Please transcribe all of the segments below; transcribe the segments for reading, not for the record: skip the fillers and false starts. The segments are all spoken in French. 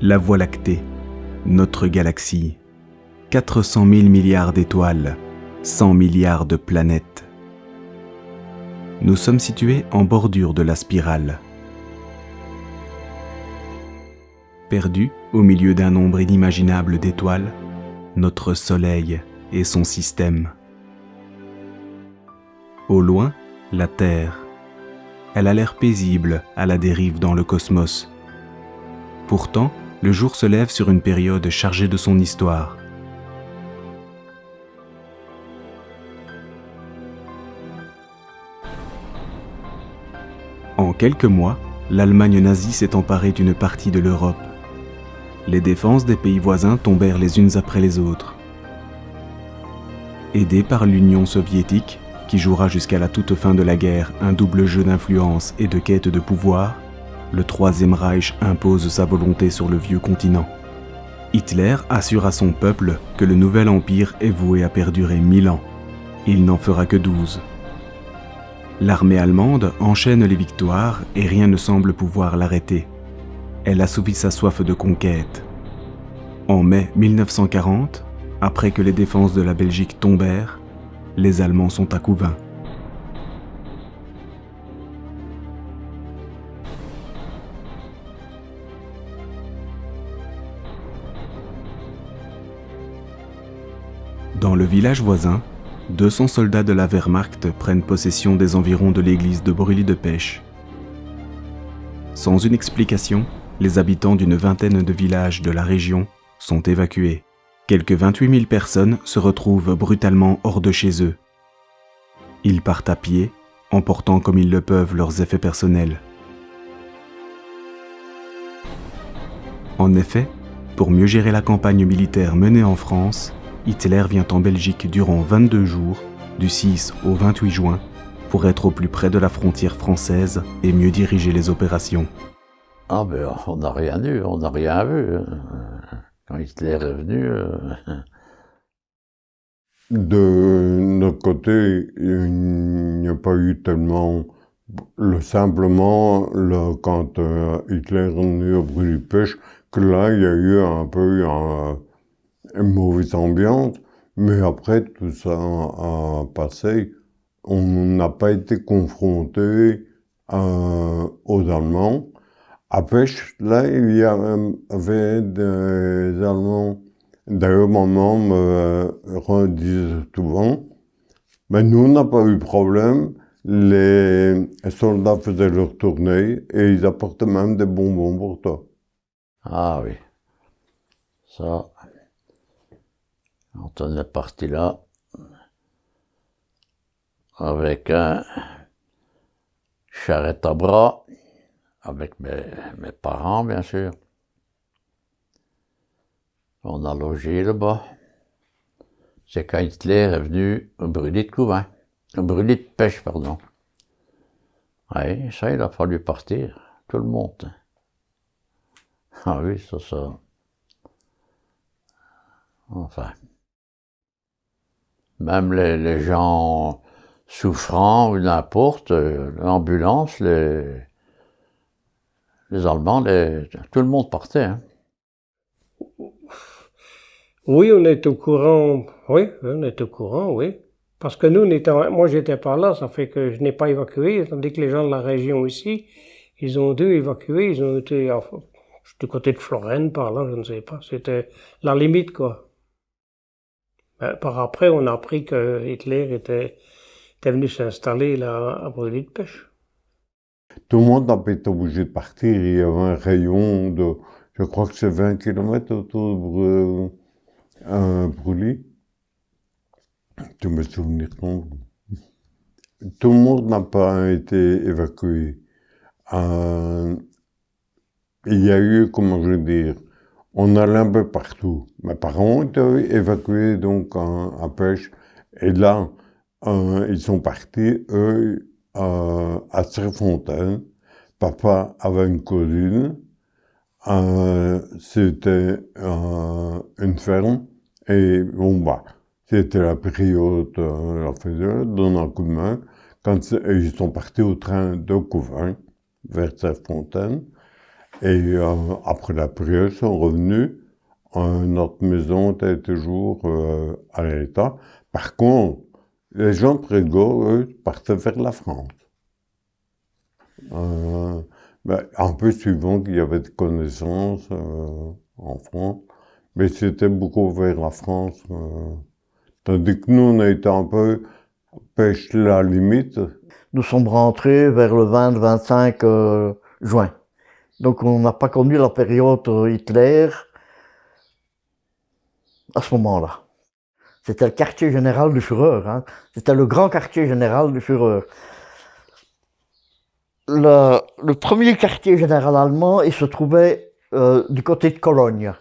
La Voie lactée, notre galaxie, 400 000 milliards d'étoiles, 100 milliards de planètes. Nous sommes situés en bordure de la spirale. Perdus au milieu d'un nombre inimaginable d'étoiles, notre Soleil et son système. Au loin, la Terre. Elle a l'air paisible à la dérive dans le cosmos. Pourtant, le jour se lève sur une période chargée de son histoire. En quelques mois, l'Allemagne nazie s'est emparée d'une partie de l'Europe. Les défenses des pays voisins tombèrent les unes après les autres. Aidée par l'Union soviétique, qui jouera jusqu'à la toute fin de la guerre un double jeu d'influence et de quête de pouvoir, le Troisième Reich impose sa volonté sur le vieux continent. Hitler assure à son peuple que le nouvel empire est voué à perdurer 1000 ans. Il n'en fera que 12. L'armée allemande enchaîne les victoires et rien ne semble pouvoir l'arrêter. Elle assouvit sa soif de conquête. En mai 1940, après que les défenses de la Belgique tombèrent, les Allemands sont à Couvain. Dans le village voisin, 200 soldats de la Wehrmacht prennent possession des environs de l'église de Brûlis-de-Pêche. Sans une explication, les habitants d'une vingtaine de villages de la région sont évacués. Quelques 28 000 personnes se retrouvent brutalement hors de chez eux. Ils partent à pied, emportant comme ils le peuvent leurs effets personnels. En effet, pour mieux gérer la campagne militaire menée en France, Hitler vient en Belgique durant 22 jours, du 6 au 28 juin, pour être au plus près de la frontière française et mieux diriger les opérations. Ah ben, on n'a rien eu, on n'a rien vu. Quand Hitler est venu... De notre côté, il n'y a pas eu tellement... Simplement, quand Hitler est venu au Brûlis-de-Pêche, que là, il y a eu un peu une mauvaise ambiance. Mais après, tout ça a passé. On n'a pas été confronté aux Allemands. À Pêche, là, il y avait des Allemands. D'ailleurs, maman me redisait souvent, mais nous, on n'a pas eu de problème. Les soldats faisaient leur tournée et ils apportaient même des bonbons pour toi. Ah oui, ça, quand on est parti là, avec un charrette à bras, avec mes parents, bien sûr. On a logé là-bas. C'est quand Hitler est venu au Brûlis de Couvain. Au Brûlis de Pêche, pardon. Oui, ça, il a fallu partir. Tout le monde. Ah oui, ça. Enfin. Même les gens souffrants ou n'importe, l'ambulance, les Allemands, tout le monde partait. Hein. Oui, on est au courant. Oui, on est au courant, oui. Parce que nous, moi, j'étais pas là, ça fait que je n'ai pas évacué, tandis que les gens de la région ici, ils ont dû évacuer, ils ont été du côté de Florène, par là, je ne sais pas. C'était la limite, quoi. Par après, on a appris que Hitler était venu s'installer là à Brûlis-de-Pêche. Tout le monde n'a pas été obligé de partir. Il y avait un rayon de, je crois que c'est 20 km autour de Brûlis. Je me souviens non. Tout le monde n'a pas été évacué. Il y a eu, comment je veux dire, on allait un peu partout. Mes parents ont été évacués donc à Pêche. Et là, ils sont partis, eux, à Serfontaine. Papa avait une cousine. C'était une ferme. Et bon, bah, c'était la période, la fédérale, donne un coup de main. Quand ils sont partis au train de Couvain, vers Serfontaine. Et après la période, ils sont revenus. Notre maison était toujours à l'état. Par contre, les gens de Prégo, eux, partaient vers la France. Un peu suivant qu'il y avait des connaissances en France, mais c'était beaucoup vers la France. Tandis que nous, on a été un peu pêche la limite. Nous sommes rentrés vers le 20-25 juin. Donc on n'a pas connu la période Hitler à ce moment-là. C'était le quartier général du Führer, hein. C'était le grand quartier général du Führer. Le premier quartier général allemand, il se trouvait du côté de Cologne.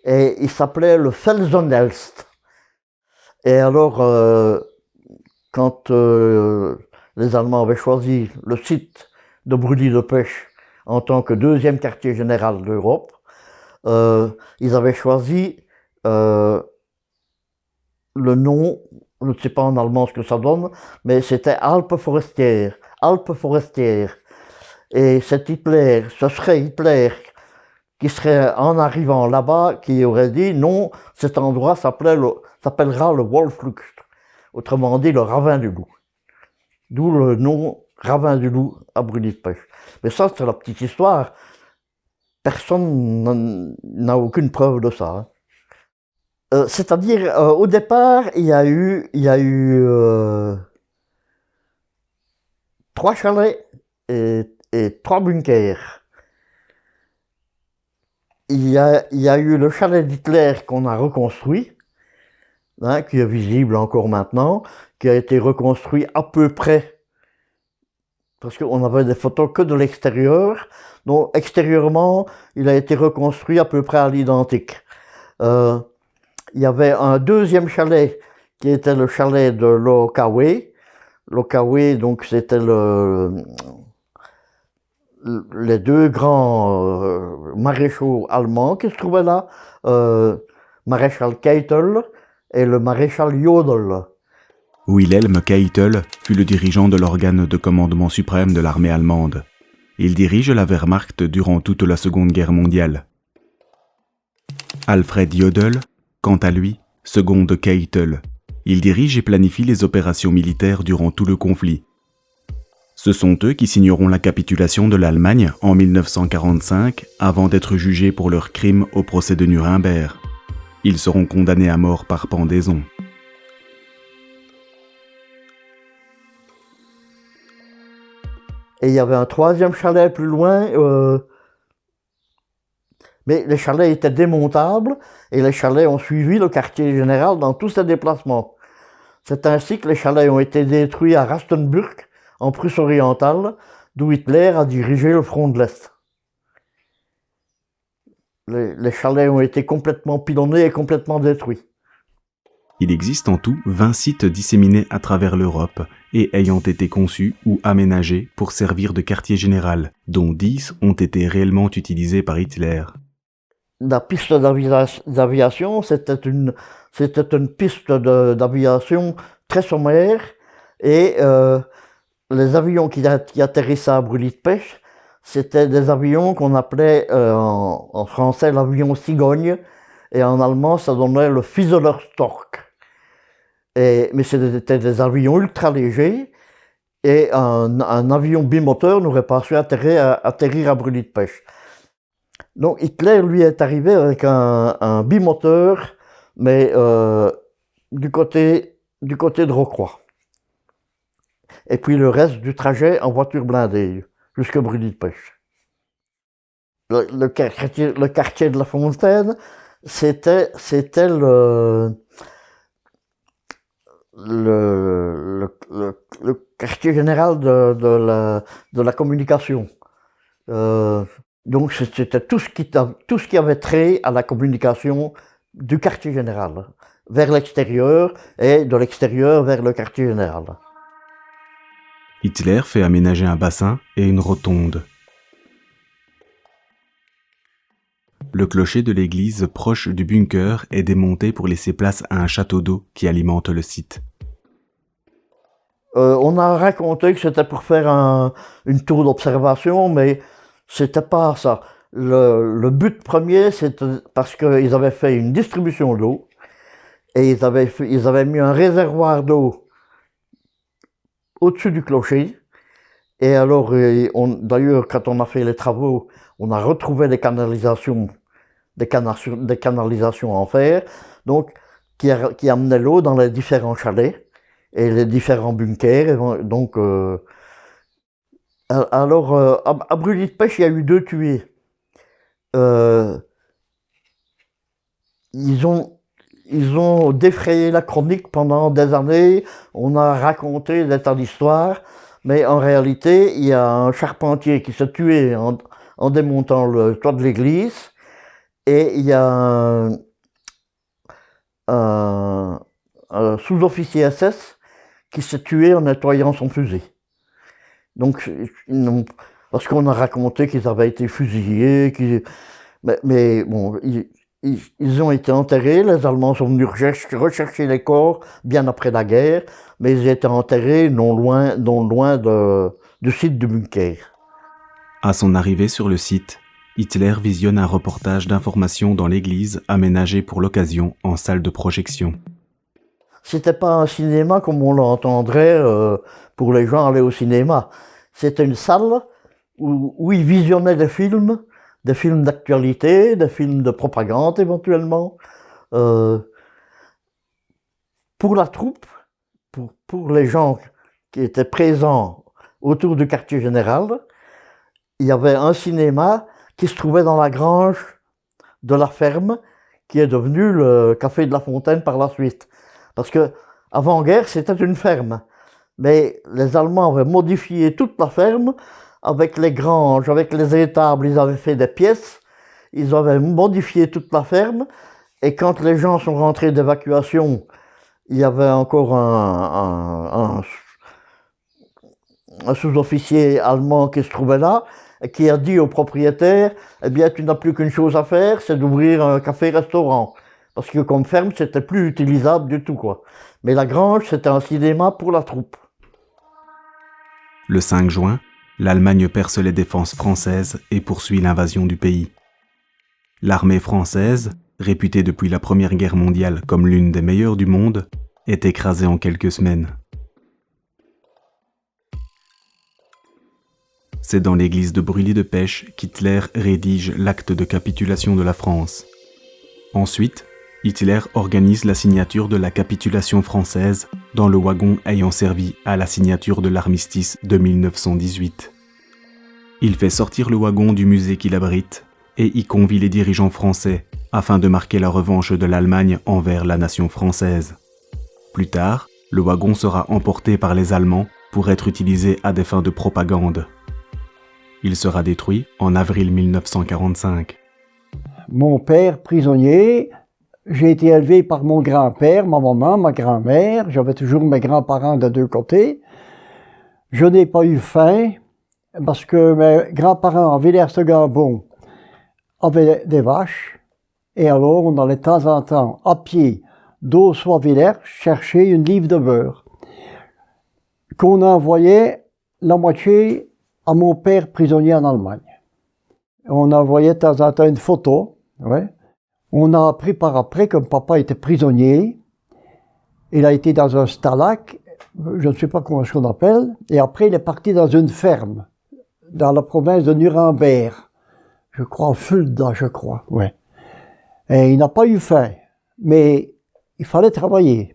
Et il s'appelait le Felsenelst. Et alors, quand les Allemands avaient choisi le site de Brûlis-de-Pêche en tant que deuxième quartier général d'Europe, ils avaient choisi le nom, je ne sais pas en allemand ce que ça donne, mais c'était Alpes forestières. Alpes forestières. Et cet Hitler, ce serait Hitler qui serait en arrivant là-bas, qui aurait dit non, cet endroit s'appellera le Wolflucht, autrement dit le ravin du loup. D'où le nom ravin du loup à Brûlis-de-Pêche. Mais ça, c'est la petite histoire. Personne n'a aucune preuve de ça, hein. C'est-à-dire, au départ, il y a eu 3 chalets et 3 bunkers. Il y a eu le chalet d'Hitler qu'on a reconstruit, hein, qui est visible encore maintenant, qui a été reconstruit à peu près, parce qu'on avait des photos que de l'extérieur, donc extérieurement, il a été reconstruit à peu près à l'identique. Il y avait un deuxième chalet qui était le chalet de Lokawe. Lokawe, donc c'était les 2 grands maréchaux allemands qui se trouvaient là, maréchal Keitel et le maréchal Jodl. Wilhelm Keitel fut le dirigeant de l'organe de commandement suprême de l'armée allemande. Il dirige la Wehrmacht durant toute la Seconde Guerre mondiale. Alfred Jodl, quant à lui, seconde Keitel. Il dirige et planifie les opérations militaires durant tout le conflit. Ce sont eux qui signeront la capitulation de l'Allemagne en 1945 avant d'être jugés pour leurs crimes au procès de Nuremberg. Ils seront condamnés à mort par pendaison. Et il y avait un 3e chalet plus loin, mais les chalets étaient démontables et les chalets ont suivi le quartier général dans tous ses déplacements. C'est ainsi que les chalets ont été détruits à Rastenburg, en Prusse orientale, d'où Hitler a dirigé le front de l'Est. Les chalets ont été complètement pilonnés et complètement détruits. Il existe en tout 20 sites disséminés à travers l'Europe et ayant été conçus ou aménagés pour servir de quartier général, dont 10 ont été réellement utilisés par Hitler. La piste d'aviation, c'était une piste d'aviation très sommaire et les avions qui atterrissaient à Brûlis-de-Pêche, c'était des avions qu'on appelait en français l'avion cigogne et en allemand ça donnait le Fieseler-Storch. Mais c'était des avions ultra légers et un avion bimoteur n'aurait pas su atterrir à Brûlis-de-Pêche. Donc Hitler, lui, est arrivé avec un bimoteur, mais du côté de Rocroi. Et puis le reste du trajet en voiture blindée, jusqu'à Brûlis-de-Pêche. Le quartier de la Fontaine, c'était le quartier général de la communication. Donc c'était tout ce qui avait trait à la communication du quartier général, vers l'extérieur et de l'extérieur vers le quartier général. Hitler fait aménager un bassin et une rotonde. Le clocher de l'église proche du bunker est démonté pour laisser place à un château d'eau qui alimente le site. On a raconté que c'était pour faire une tour d'observation, mais c'était pas ça. Le but premier, c'était parce qu'ils avaient fait une distribution d'eau et ils avaient mis un réservoir d'eau au-dessus du clocher. Et alors, d'ailleurs, quand on a fait les travaux, on a retrouvé des canalisations en fer, donc qui amenaient l'eau dans les différents chalets et les différents bunkers. Donc, à Brûlis de Pêche, il y a eu 2 tués. Ils ont défrayé la chronique pendant des années, on a raconté des tas d'histoires, mais en réalité, il y a un charpentier qui s'est tué en démontant le toit de l'église, et il y a un sous-officier SS qui s'est tué en nettoyant son fusil. Donc, parce qu'on a raconté qu'ils avaient été fusillés, mais bon, ils ont été enterrés, les Allemands sont venus rechercher les corps bien après la guerre, mais ils étaient enterrés non loin du site du bunker. À son arrivée sur le site, Hitler visionne un reportage d'information dans l'église aménagée pour l'occasion en salle de projection. C'était pas un cinéma comme on l'entendrait pour les gens aller au cinéma. C'était une salle où ils visionnaient des films d'actualité, des films de propagande éventuellement. Pour la troupe, pour les gens qui étaient présents autour du quartier général, il y avait un cinéma qui se trouvait dans la grange de la ferme, qui est devenu le Café de la Fontaine par la suite. Parce que avant-guerre, c'était une ferme. Mais les Allemands avaient modifié toute la ferme, avec les granges, avec les étables, ils avaient fait des pièces, ils avaient modifié toute la ferme, et quand les gens sont rentrés d'évacuation, il y avait encore un sous-officier allemand qui se trouvait là, et qui a dit au propriétaire, eh bien, tu n'as plus qu'une chose à faire, c'est d'ouvrir un café-restaurant. Parce que comme ferme, c'était plus utilisable du tout, quoi. Mais la grange, c'était un cinéma pour la troupe. Le 5 juin, l'Allemagne perce les défenses françaises et poursuit l'invasion du pays. L'armée française, réputée depuis la Première Guerre mondiale comme l'une des meilleures du monde, est écrasée en quelques semaines. C'est dans l'église de Brûlis de Pêche qu'Hitler rédige l'acte de capitulation de la France. Ensuite, Hitler organise la signature de la capitulation française dans le wagon ayant servi à la signature de l'armistice de 1918. Il fait sortir le wagon du musée qu'il abrite et y convie les dirigeants français afin de marquer la revanche de l'Allemagne envers la nation française. Plus tard, le wagon sera emporté par les Allemands pour être utilisé à des fins de propagande. Il sera détruit en avril 1945. Mon père, prisonnier, j'ai été élevé par mon grand-père, ma maman, ma grand-mère. J'avais toujours mes grands-parents de 2 côtés. Je n'ai pas eu faim parce que mes grands-parents à Villers-de-Gambon avaient des vaches. Et alors, on allait de temps en temps à pied d'Aussois-Villers chercher une livre de beurre qu'on envoyait la moitié à mon père prisonnier en Allemagne. On envoyait de temps en temps une photo, ouais. On a appris par après que papa était prisonnier. Il a été dans un stalag, je ne sais pas comment on appelle, et après il est parti dans une ferme, dans la province de Nuremberg. Je crois, Fulda, je crois, ouais. Et il n'a pas eu faim, mais il fallait travailler.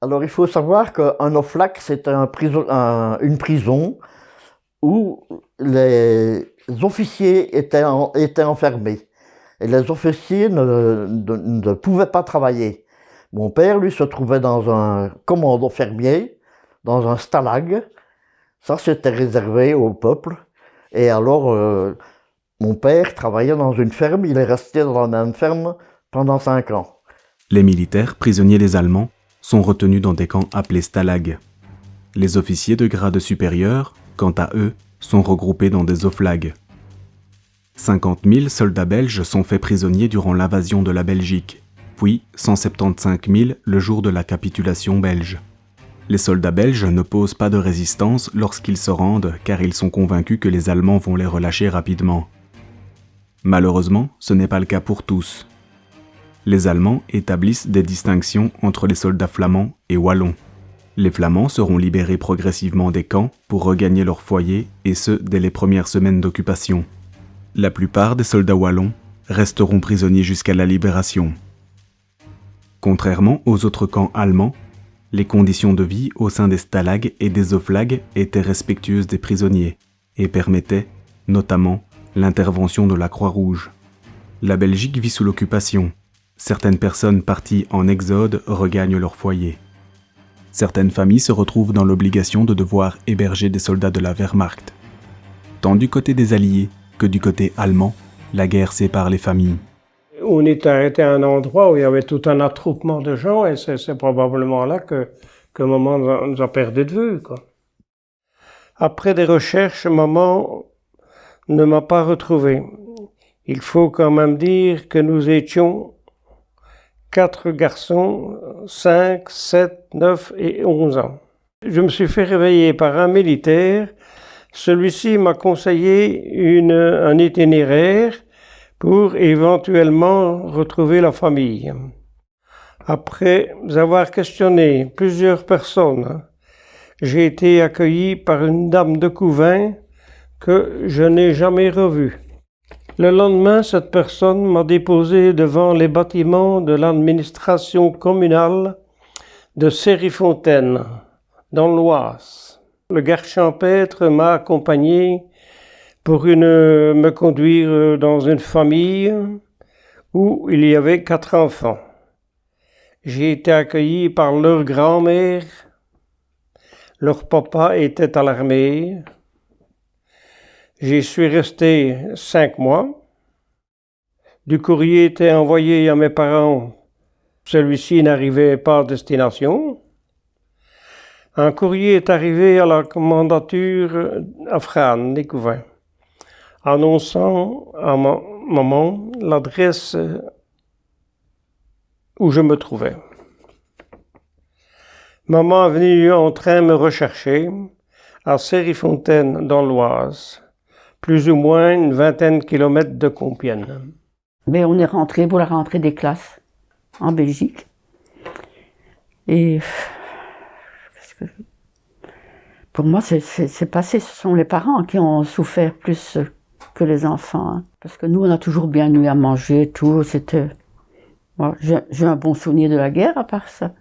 Alors il faut savoir qu'un oflac, c'est une prison où les officiers étaient enfermés. Et les officiers ne pouvaient pas travailler. Mon père, lui, se trouvait dans un commando fermier, dans un stalag. Ça, c'était réservé au peuple. Et alors, mon père travaillait dans une ferme. Il est resté dans la même ferme pendant 5 ans. Les militaires, prisonniers des Allemands, sont retenus dans des camps appelés stalags. Les officiers de grade supérieur, quant à eux, sont regroupés dans des oflags. 50 000 soldats belges sont faits prisonniers durant l'invasion de la Belgique, puis 175 000 le jour de la capitulation belge. Les soldats belges ne posent pas de résistance lorsqu'ils se rendent car ils sont convaincus que les Allemands vont les relâcher rapidement. Malheureusement, ce n'est pas le cas pour tous. Les Allemands établissent des distinctions entre les soldats flamands et wallons. Les Flamands seront libérés progressivement des camps pour regagner leur foyer, et ce, dès les premières semaines d'occupation. La plupart des soldats wallons resteront prisonniers jusqu'à la libération. Contrairement aux autres camps allemands, les conditions de vie au sein des stalags et des oflags étaient respectueuses des prisonniers et permettaient, notamment, l'intervention de la Croix-Rouge. La Belgique vit sous l'occupation. Certaines personnes parties en exode regagnent leur foyer. Certaines familles se retrouvent dans l'obligation de devoir héberger des soldats de la Wehrmacht. Tant du côté des Alliés que du côté allemand, la guerre sépare les familles. On est arrêté à un endroit où il y avait tout un attroupement de gens et c'est probablement là que maman nous a perdu de vue, quoi. Après des recherches, maman ne m'a pas retrouvé. Il faut quand même dire que nous étions 4 garçons, 5, 7, 9 et 11 ans. Je me suis fait réveiller par un militaire. Celui-ci m'a conseillé un itinéraire pour éventuellement retrouver la famille. Après avoir questionné plusieurs personnes, j'ai été accueilli par une dame de Couvain que je n'ai jamais revue. Le lendemain, cette personne m'a déposé devant les bâtiments de l'administration communale de Séry-Fontaine, dans l'Oise. Le garde champêtre m'a accompagné pour me conduire dans une famille où il y avait 4 enfants. J'ai été accueilli par leur grand-mère. Leur papa était à l'armée. J'y suis resté 5 mois. Du courrier était envoyé à mes parents. Celui-ci n'arrivait pas à destination. Un courrier est arrivé à la commandature à Frasnes, des Couvains, annonçant à ma maman l'adresse où je me trouvais. Maman est venue en train me rechercher à Séry-Fontaine dans l'Oise, plus ou moins une 20aine de kilomètres de Compiègne. Mais on est rentré pour la rentrée des classes en Belgique. Et pour moi, c'est passé. Ce sont les parents qui ont souffert plus que les enfants. Hein. Parce que nous, on a toujours bien eu à manger, tout. C'était. Moi, j'ai un bon souvenir de la guerre à part ça.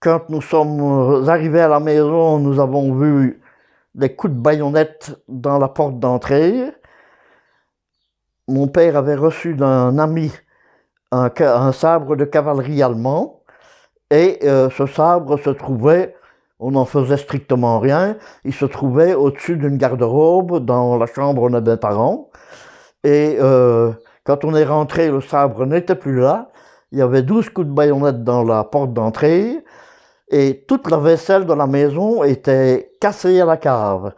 Quand nous sommes arrivés à la maison, nous avons vu des coups de baïonnette dans la porte d'entrée. Mon père avait reçu d'un ami un sabre de cavalerie allemand. Et ce sabre se trouvait, on n'en faisait strictement rien, il se trouvait au-dessus d'une garde-robe dans la chambre de mes parents. Et quand on est rentré, le sabre n'était plus là. Il y avait 12 coups de baïonnette dans la porte d'entrée. Et toute la vaisselle de la maison était cassée à la cave.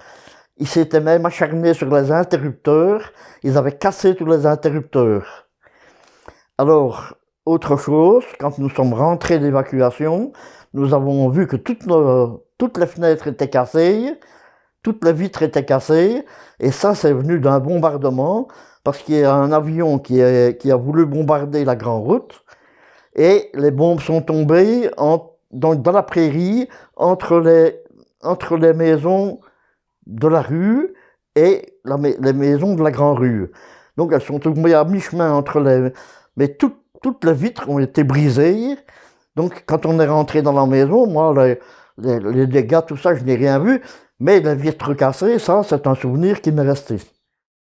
Ils s'étaient même acharnés sur les interrupteurs. Ils avaient cassé tous les interrupteurs. Alors, autre chose, quand nous sommes rentrés d'évacuation, nous avons vu que toutes les fenêtres étaient cassées, toutes les vitres étaient cassées, et ça, c'est venu d'un bombardement, parce qu'il y a un avion qui a voulu bombarder la grande route, et les bombes sont tombées dans la prairie, entre les maisons de la rue et les maisons de la grande rue. Donc elles sont tombées à mi-chemin entre les... Mais toutes les vitres ont été brisées. Donc, quand on est rentré dans la maison, moi, les dégâts, tout ça, je n'ai rien vu. Mais les vitres cassées, ça, c'est un souvenir qui m'est resté.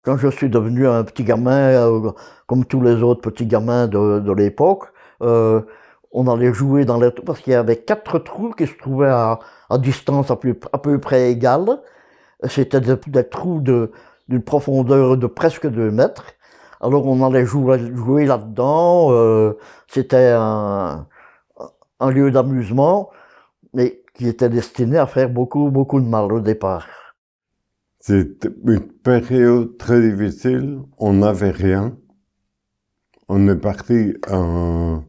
Quand je suis devenu un petit gamin, comme tous les autres petits gamins de l'époque, on allait jouer dans les trous, parce qu'il y avait 4 trous qui se trouvaient à distance à peu près égale. C'était des trous d'une profondeur de presque 2 mètres. Alors on allait jouer là-dedans, c'était un lieu d'amusement, mais qui était destiné à faire beaucoup de mal au départ. C'était une période très difficile, on n'avait rien. On est parti, on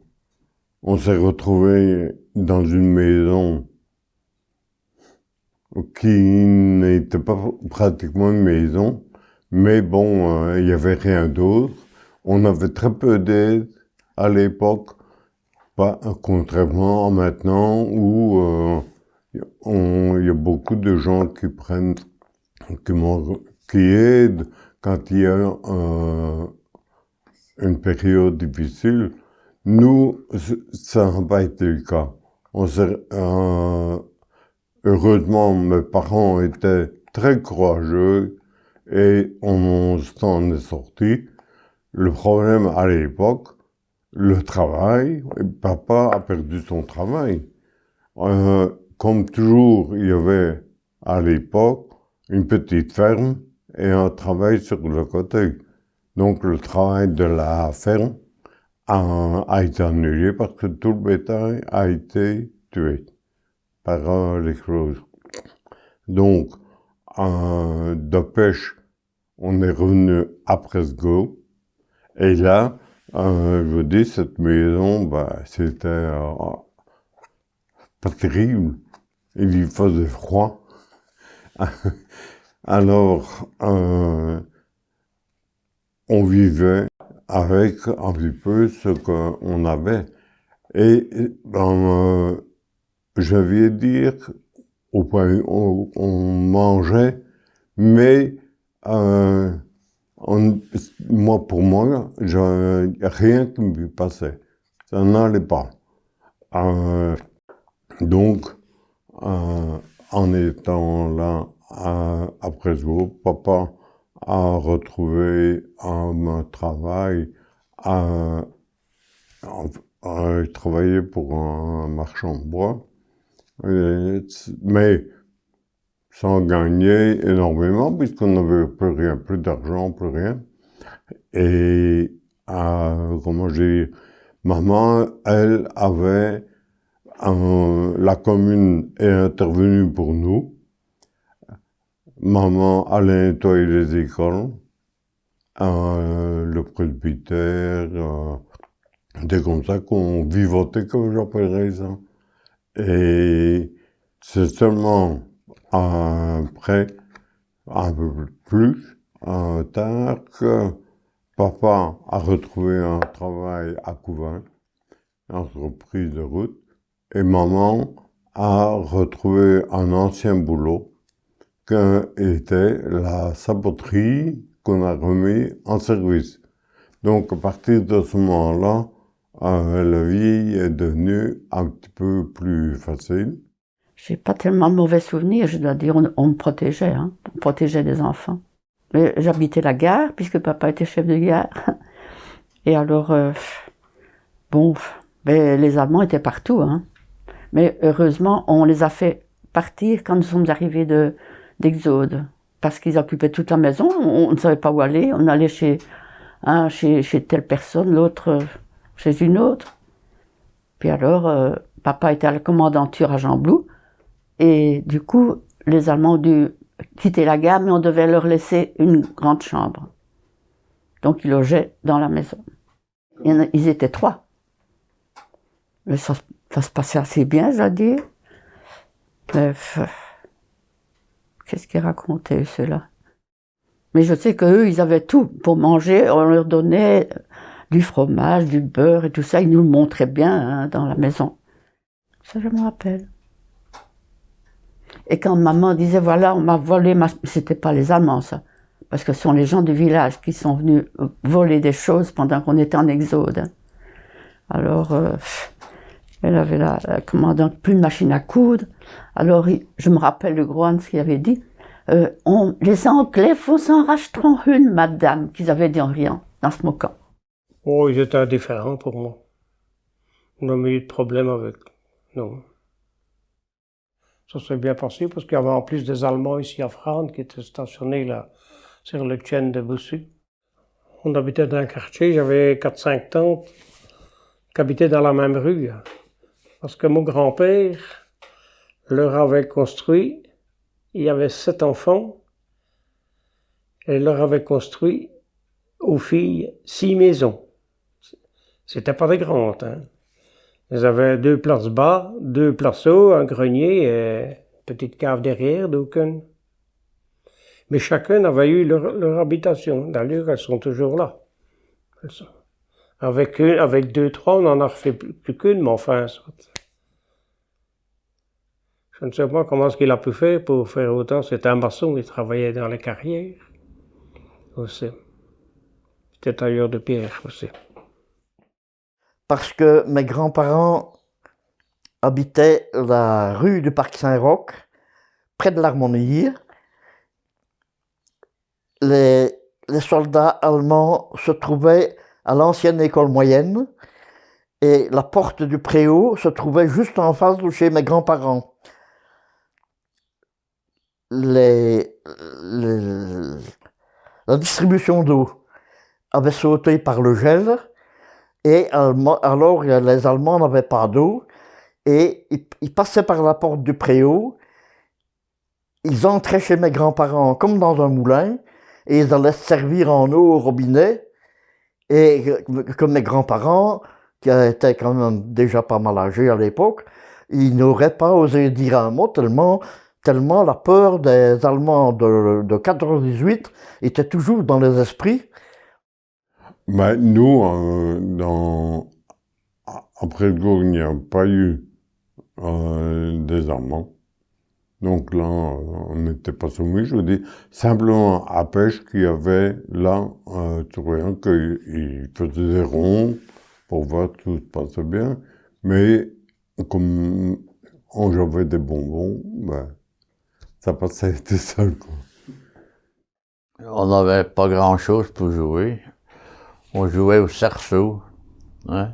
s'est retrouvé dans une maison qui n'était pas pratiquement une maison, Mais bon, il n'y avait rien d'autre. On avait très peu d'aide à l'époque, contrairement à maintenant où il y a beaucoup de gens qui prennent, qui aident quand il y a une période difficile. Nous, ça n'a pas été le cas. Heureusement, mes parents étaient très courageux et on s'en est sorti. Le problème à l'époque, le travail, papa a perdu son travail. Comme toujours, il y avait à l'époque une petite ferme et un travail sur le côté. Donc le travail de la ferme a été annulé parce que tout le bétail a été tué par l'explosion. Donc, de pêche, on est revenu à Presgo. Et là, je vous dis, cette maison, c'était pas terrible. Il y faisait froid. Alors, on vivait avec un petit peu ce qu'on avait. Et je vais dire, on mangeait, mais pour moi, rien qui me passait. Ça n'allait pas. Donc, en étant là, après ça, papa a retrouvé un travail. Il travaillait pour un marchand de bois, mais sans gagner énormément, puisqu'on n'avait plus rien, plus d'argent, plus rien. Et, comment j'ai dit, maman, elle avait, la commune est intervenue pour nous. Maman allait nettoyer les écoles, le presbytère, c'était comme ça qu'on vivotait, comme j'appellerais ça. Et c'est seulement après, un peu plus tard, que papa a retrouvé un travail à Couvain, entreprise de route, et maman a retrouvé un ancien boulot qui était la saboterie qu'on a remis en service. Donc à partir de ce moment-là, la vie est devenue un petit peu plus facile. J'ai pas tellement de mauvais souvenirs, je dois dire, on me protégeait, hein, on protégeait des enfants. Mais j'habitais la gare, puisque papa était chef de gare. Et alors, les Allemands étaient partout, hein. Mais heureusement, on les a fait partir quand nous sommes arrivés d'Exode. Parce qu'ils occupaient toute la maison, on ne savait pas où aller, on allait chez telle personne, l'autre chez une autre. Puis alors, papa était à la commandanture à Jean-Blou, et du coup, les Allemands ont dû quitter la gare, mais on devait leur laisser une grande chambre. Donc ils logeaient dans la maison. Ils étaient 3. Mais ça se passait assez bien, je dois dire. Mais qu'est-ce qu'ils racontaient, ceux-là? Mais je sais qu'eux, ils avaient tout pour manger. On leur donnait du fromage, du beurre et tout ça. Ils nous le montraient bien, hein, dans la maison. Ça, je me rappelle. Et quand maman disait, voilà, on m'a volé C'était pas les Allemands, ça. Parce que ce sont les gens du village qui sont venus voler des choses pendant qu'on était en exode. Alors, elle avait la commandante, plus de machine à coudre. Alors, je me rappelle le gros Hans qui avait dit, les Anglais vous en racheteront une, madame, qu'ils avaient dit en riant, en se moquant. Oh, ils étaient indifférents pour moi. On n'a jamais eu de problème avec. Non. Ça s'est bien passé parce qu'il y avait en plus des Allemands ici à Frane qui étaient stationnés là, sur le Tchen de Boussu. On habitait dans un quartier, j'avais 4-5 tantes qui habitaient dans la même rue. Parce que mon grand-père leur avait construit, il y avait 7 enfants, et il leur avait construit aux filles 6 maisons. C'était pas des grandes, hein. Ils avaient 2 places bas, 2 places haut, un grenier et une petite cave derrière, d'aucune. Mais chacun avait eu leur habitation. D'ailleurs, elles sont toujours là. Avec deux, trois, on n'en a refait plus qu'une, mais enfin, je ne sais pas comment est-ce qu'il a pu faire pour faire autant. C'était un maçon, il travaillait dans les carrières aussi. C'était tailleur de pierre aussi. Parce que mes grands-parents habitaient la rue du Parc Saint-Roch, près de l'Harmonie. Les soldats allemands se trouvaient à l'ancienne école moyenne et la porte du préau se trouvait juste en face de chez mes grands-parents. La distribution d'eau avait sauté par le gel et alors les Allemands n'avaient pas d'eau et ils passaient par la porte du préau, ils entraient chez mes grands-parents comme dans un moulin et ils allaient se servir en eau au robinet et comme mes grands-parents, qui étaient quand même déjà pas mal âgés à l'époque, ils n'auraient pas osé dire un mot tellement la peur des Allemands de 14-18 était toujours dans les esprits. Ben, nous, après le Gaulle, il n'y a pas eu des Allemands. Donc là, on n'était pas soumis. Je veux dire, simplement à pêche qu'il y avait là, tu vois, qu'ils faisaient des ronds pour voir que tout se passait bien. Mais comme j'avais des bonbons, ben, ça passait tout seul, quoi. On n'avait pas grand-chose pour jouer. On jouait au cerceau, hein?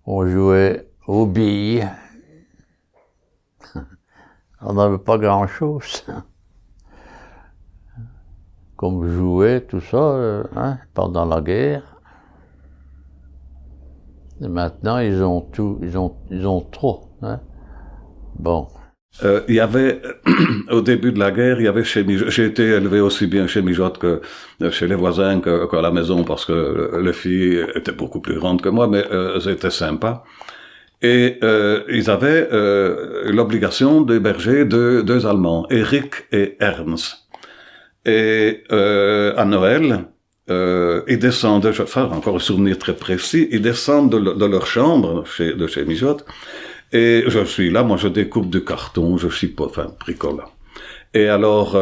On jouait aux billes. On n'avait pas grand-chose. Comme jouer, tout ça, hein, pendant la guerre. Et maintenant, ils ont tout, ils ont trop, hein. Bon. Il y avait, au début de la guerre, il y avait chez Mijotte, j'ai été élevé aussi bien chez Mijotte que chez les voisins qu'à la maison, parce que les filles étaient beaucoup plus grandes que moi, mais elles étaient sympas. Et ils avaient l'obligation d'héberger deux Allemands, Eric et Ernst. Et à Noël, ils descendent, ça encore un souvenir très précis, ils descendent de leur chambre de chez Mijotte. Et je suis là, moi je découpe du carton, je chipote, enfin, bricole. Et alors,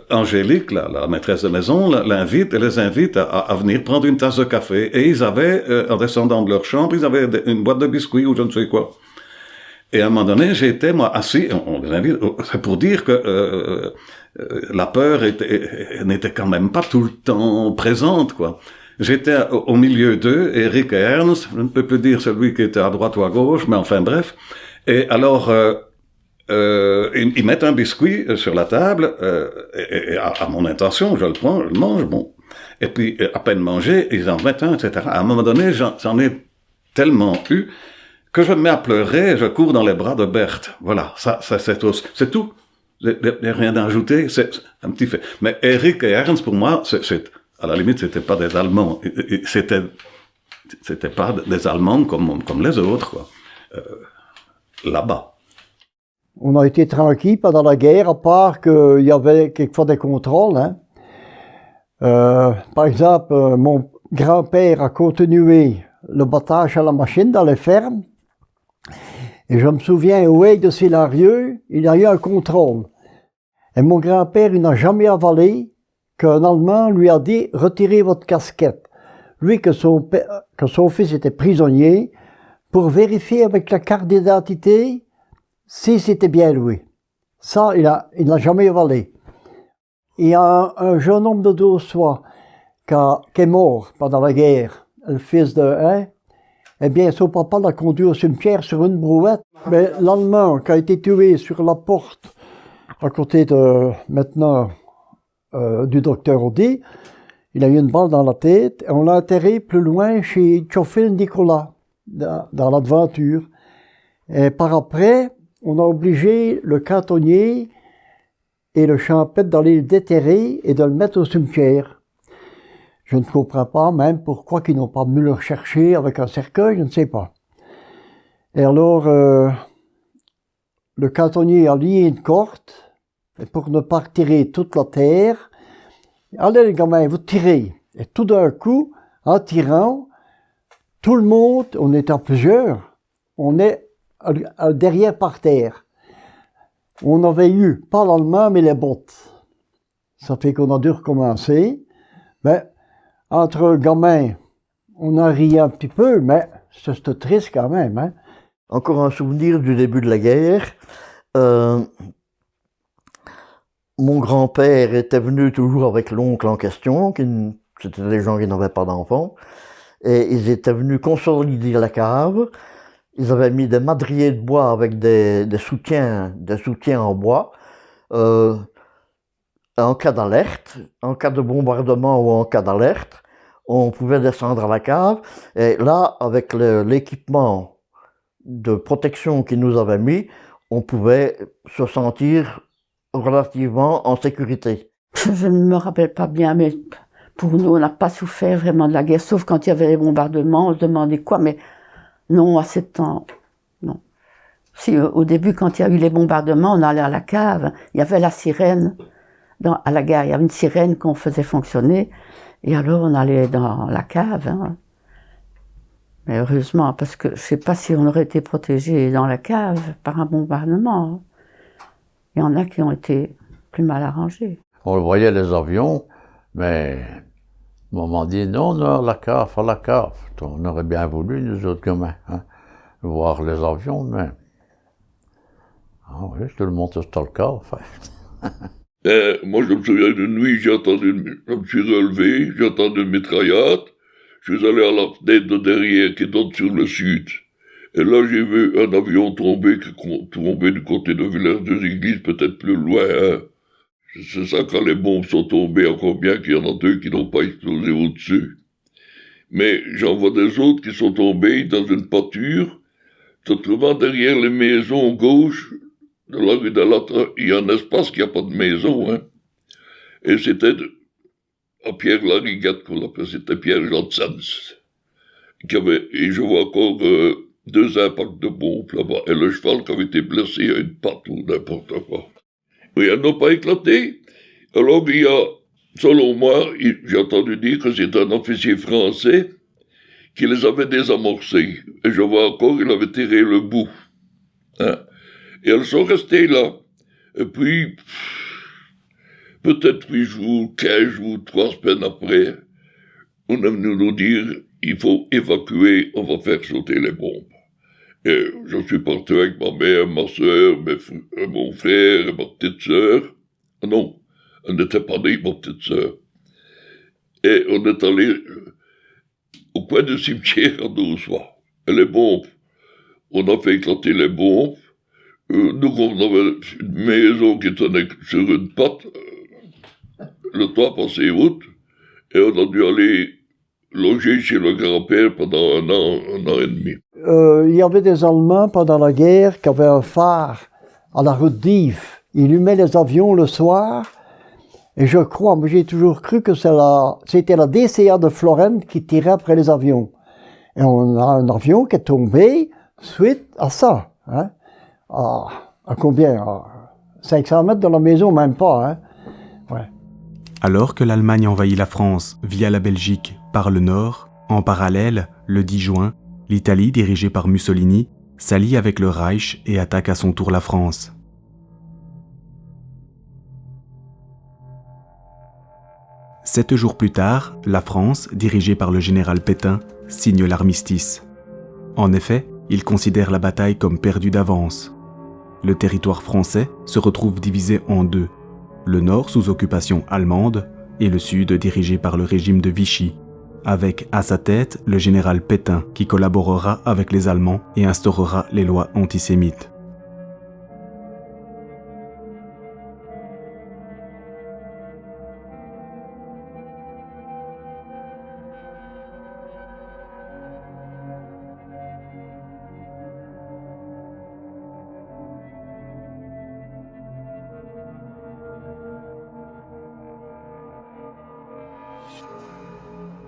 Angélique, la maîtresse de maison, les invite à venir prendre une tasse de café. Et ils avaient, en descendant de leur chambre, ils avaient une boîte de biscuits ou je ne sais quoi. Et à un moment donné, j'étais, moi, assis, on les invite, c'est pour dire que la peur n'était quand même pas tout le temps présente, quoi. J'étais au milieu d'eux, Eric et Ernst, je ne peux plus dire celui qui était à droite ou à gauche, mais enfin bref. Et alors, ils mettent un biscuit sur la table, et à mon intention, je le prends, je le mange, bon. Et puis, à peine mangé, ils en mettent un, etc. À un moment donné, j'en ai tellement eu que je me mets à pleurer et je cours dans les bras de Berthe. Voilà, c'est tout. Il n'y a rien à ajouter, c'est un petit fait. Mais Eric et Ernst, pour moi, à la limite, c'était pas des Allemands. C'était pas des Allemands comme les autres, quoi. Là-bas. On a été tranquille pendant la guerre, à part qu'il y avait quelquefois des contrôles, hein. Par exemple, mon grand-père a continué le battage à la machine dans les fermes. Et je me souviens, au Haye de Sélarieux, il y a eu un contrôle. Et mon grand-père, il n'a jamais avalé qu'un Allemand lui a dit « Retirez votre casquette ». Lui, que son fils était prisonnier, pour vérifier avec la carte d'identité si c'était bien lui. Ça, il n'a jamais avalé. Il y a un jeune homme de Dossois qui est mort pendant la guerre, le fils de eh bien, son papa l'a conduit au cimetière sur une brouette. Mais l'Allemand qui a été tué sur la porte, à côté de, maintenant, du docteur Audi, il a eu une balle dans la tête et on l'a enterré plus loin chez Théophile Nicolas, dans l'Adventure. Et par après, on a obligé le cantonnier et le champêtre d'aller le déterrer et de le mettre au cimetière. Je ne comprends pas même pourquoi ils n'ont pas venu le rechercher avec un cercueil, je ne sais pas. Et alors, le cantonnier a lié une corde Et pour ne pas tirer toute la terre, allez les gamins, vous tirez. Et tout d'un coup, en tirant, tout le monde, on est à plusieurs, on est derrière par terre. On avait eu, pas l'allemand, mais les bottes. Ça fait qu'on a dû recommencer. Mais entre gamins, on a ri un petit peu, mais c'était triste quand même. Hein. Encore un souvenir du début de la guerre. Mon grand-père était venu toujours avec l'oncle en question, c'était des gens qui n'avaient pas d'enfants, et ils étaient venus consolider la cave. Ils avaient mis des madriers de bois avec des soutiens en bois. En cas d'alerte, en cas de bombardement ou en cas d'alerte, on pouvait descendre à la cave. Et là, avec l'équipement de protection qu'ils nous avaient mis, on pouvait se sentir relativement en sécurité. Je ne me rappelle pas bien, mais pour nous, on n'a pas souffert vraiment de la guerre, sauf quand il y avait les bombardements, on se demandait quoi, mais non, à 7 ans, non. Si, au début, quand il y a eu les bombardements, on allait à la cave, il y avait la sirène, à la gare, il y avait une sirène qu'on faisait fonctionner, et alors on allait dans la cave. Hein. Mais heureusement, parce que je ne sais pas si on aurait été protégé dans la cave par un bombardement. Hein. Il y en a qui ont été plus mal arrangés. On voyait les avions, mais maman dit non, non, la cave, à la cave. On aurait bien voulu, nous autres gamins, hein, voir les avions, mais ah oui, tout le monde est dans le cave. Moi, je me souviens d'une nuit, je me suis relevé, j'ai entendu une mitraillade, je suis allé à la fenêtre de derrière qui donne sur le sud. Et là, j'ai vu un avion tomber du côté de Villers-deux-Églises, peut-être plus loin. Hein. C'est ça, quand les bombes sont tombées, encore bien qu'il y en a 2 qui n'ont pas explosé au-dessus. Mais j'en vois des autres qui sont tombés dans une pâture, totalement derrière les maisons gauche de la rue de Latra. Il y a un espace qui n'a pas de maison. Hein. Et c'était à Pierre-Lariguette qu'on l'appelait, c'était Pierre Janssens. Et je vois encore 2 impacts de bombes là-bas. Et le cheval qui avait été blessé à une patte ou n'importe quoi. Oui, elles n'ont pas éclaté. Alors il y a, selon moi, j'ai entendu dire que c'est un officier français qui les avait désamorcés. Et je vois encore, il avait tiré le bout. Hein. Et elles sont restées là. Et puis, peut-être 8 jours, 15 jours, 3 semaines après, on est venu nous dire, il faut évacuer, on va faire sauter les bombes. Et je suis parti avec ma mère, ma soeur, mon frère et ma petite sœur. Non, elle n'était pas née, ma petite sœur. Et on est allé au coin du cimetière à Dousois. Et les bombes, on a fait éclater les bombes. Nous, on avait une maison qui tenait sur une patte, le toit passé haute, et on a dû aller loger chez le grand-père pendant un an et demi. Il y avait des Allemands pendant la guerre qui avaient un phare à la route d'Yves. Ils allumaient les avions le soir, et je crois, moi j'ai toujours cru que c'était la DCA de Florence qui tirait après les avions. Et on a un avion qui est tombé suite à ça. Hein? À combien? À 500 mètres de la maison, même pas. Hein? Ouais. Alors que l'Allemagne envahit la France via la Belgique par le nord, en parallèle, le 10 juin, l'Italie, dirigée par Mussolini, s'allie avec le Reich et attaque à son tour la France. Sept jours plus tard, la France, dirigée par le général Pétain, signe l'armistice. En effet, il considère la bataille comme perdue d'avance. Le territoire français se retrouve divisé en 2, le nord sous occupation allemande et le sud dirigé par le régime de Vichy, avec à sa tête le général Pétain qui collaborera avec les Allemands et instaurera les lois antisémites.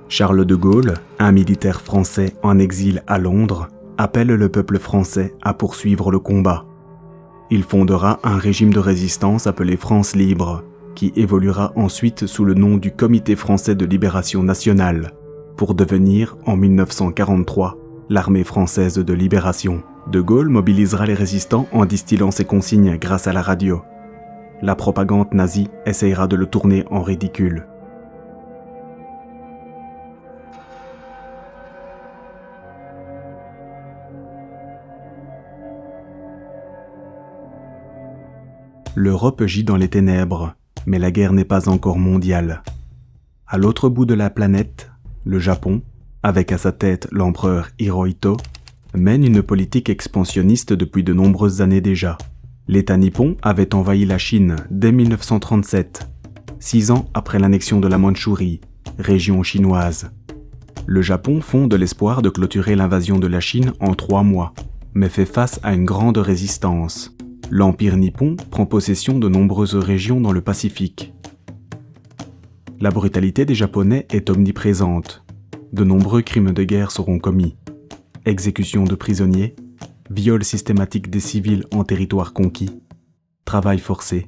Charles de Gaulle, un militaire français en exil à Londres, appelle le peuple français à poursuivre le combat. il fondera un régime de résistance appelé France Libre, qui évoluera ensuite sous le nom du Comité français de libération nationale, pour devenir, en 1943, l'Armée française de libération. De Gaulle mobilisera les résistants en distillant ses consignes grâce à la radio. La propagande nazie essayera de le tourner en ridicule. L'Europe gît dans les ténèbres, mais la guerre n'est pas encore mondiale. À l'autre bout de la planète, le Japon, avec à sa tête l'empereur Hirohito, mène une politique expansionniste depuis de nombreuses années déjà. L'État nippon avait envahi la Chine dès 1937, 6 ans après l'annexion de la Mandchourie, région chinoise. Le Japon fonde l'espoir de clôturer l'invasion de la Chine en 3 mois, mais fait face à une grande résistance. L'Empire nippon prend possession de nombreuses régions dans le Pacifique. La brutalité des Japonais est omniprésente. De nombreux crimes de guerre seront commis. Exécution de prisonniers, viol systématique des civils en territoire conquis, travail forcé,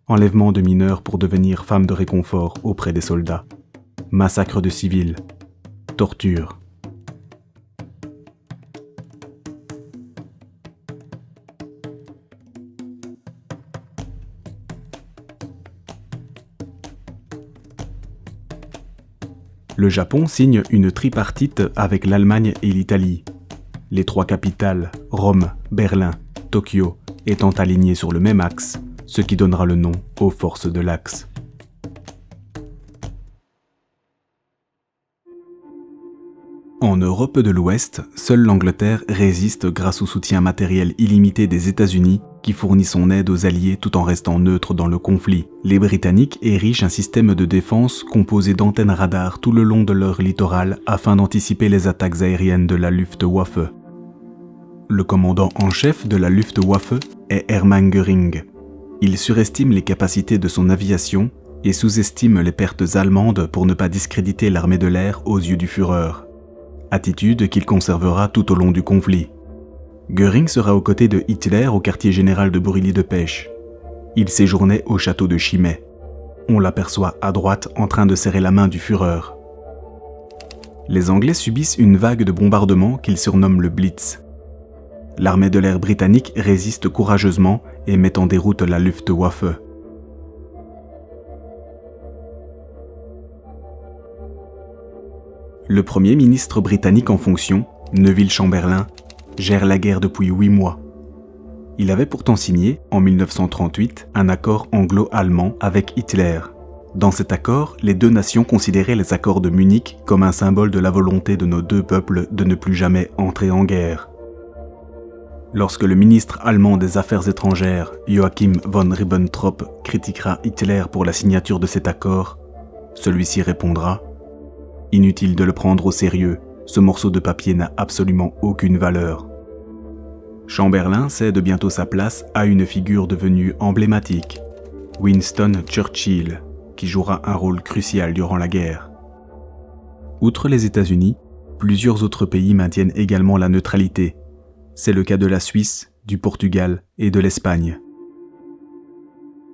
enlèvement de mineurs pour devenir femmes de réconfort auprès des soldats, massacre de civils, torture. Le Japon signe une tripartite avec l'Allemagne et l'Italie. Les 3 capitales, Rome, Berlin, Tokyo, étant alignées sur le même axe, ce qui donnera le nom aux forces de l'Axe. En Europe de l'Ouest, seule l'Angleterre résiste grâce au soutien matériel illimité des États-Unis qui fournit son aide aux Alliés tout en restant neutre dans le conflit. Les Britanniques érigent un système de défense composé d'antennes radars tout le long de leur littoral afin d'anticiper les attaques aériennes de la Luftwaffe. Le commandant en chef de la Luftwaffe est Hermann Göring. Il surestime les capacités de son aviation et sous-estime les pertes allemandes pour ne pas discréditer l'armée de l'air aux yeux du Führer. Attitude qu'il conservera tout au long du conflit. Göring sera aux côtés de Hitler au quartier général de Brûlis-de-Pêche. Il séjournait au château de Chimay. On l'aperçoit à droite en train de serrer la main du Führer. Les Anglais subissent une vague de bombardements qu'ils surnomment le Blitz. L'armée de l'air britannique résiste courageusement et met en déroute la Luftwaffe. Le premier ministre britannique en fonction, Neville Chamberlain, gère la guerre depuis 8 mois. Il avait pourtant signé, en 1938, un accord anglo-allemand avec Hitler. Dans cet accord, les 2 nations considéraient les accords de Munich comme un symbole de la volonté de nos 2 peuples de ne plus jamais entrer en guerre. Lorsque le ministre allemand des Affaires étrangères, Joachim von Ribbentrop, critiquera Hitler pour la signature de cet accord, celui-ci répondra « Inutile de le prendre au sérieux, ce morceau de papier n'a absolument aucune valeur. » Chamberlain cède bientôt sa place à une figure devenue emblématique, Winston Churchill, qui jouera un rôle crucial durant la guerre. Outre les États-Unis, plusieurs autres pays maintiennent également la neutralité. C'est le cas de la Suisse, du Portugal et de l'Espagne.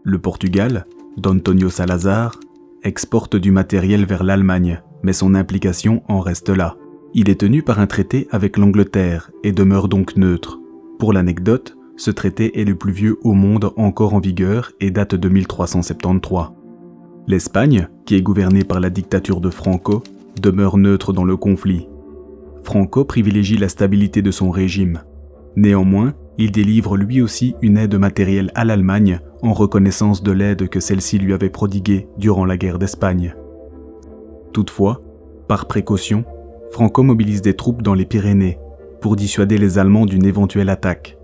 Le Portugal, d'Antonio Salazar, exporte du matériel vers l'Allemagne, mais son implication en reste là. Il est tenu par un traité avec l'Angleterre et demeure donc neutre. Pour l'anecdote, ce traité est le plus vieux au monde encore en vigueur et date de 1373. L'Espagne, qui est gouvernée par la dictature de Franco, demeure neutre dans le conflit. Franco privilégie la stabilité de son régime. Néanmoins, il délivre lui aussi une aide matérielle à l'Allemagne en reconnaissance de l'aide que celle-ci lui avait prodiguée durant la guerre d'Espagne. Toutefois, par précaution, Franco mobilise des troupes dans les Pyrénées pour dissuader les Allemands d'une éventuelle attaque,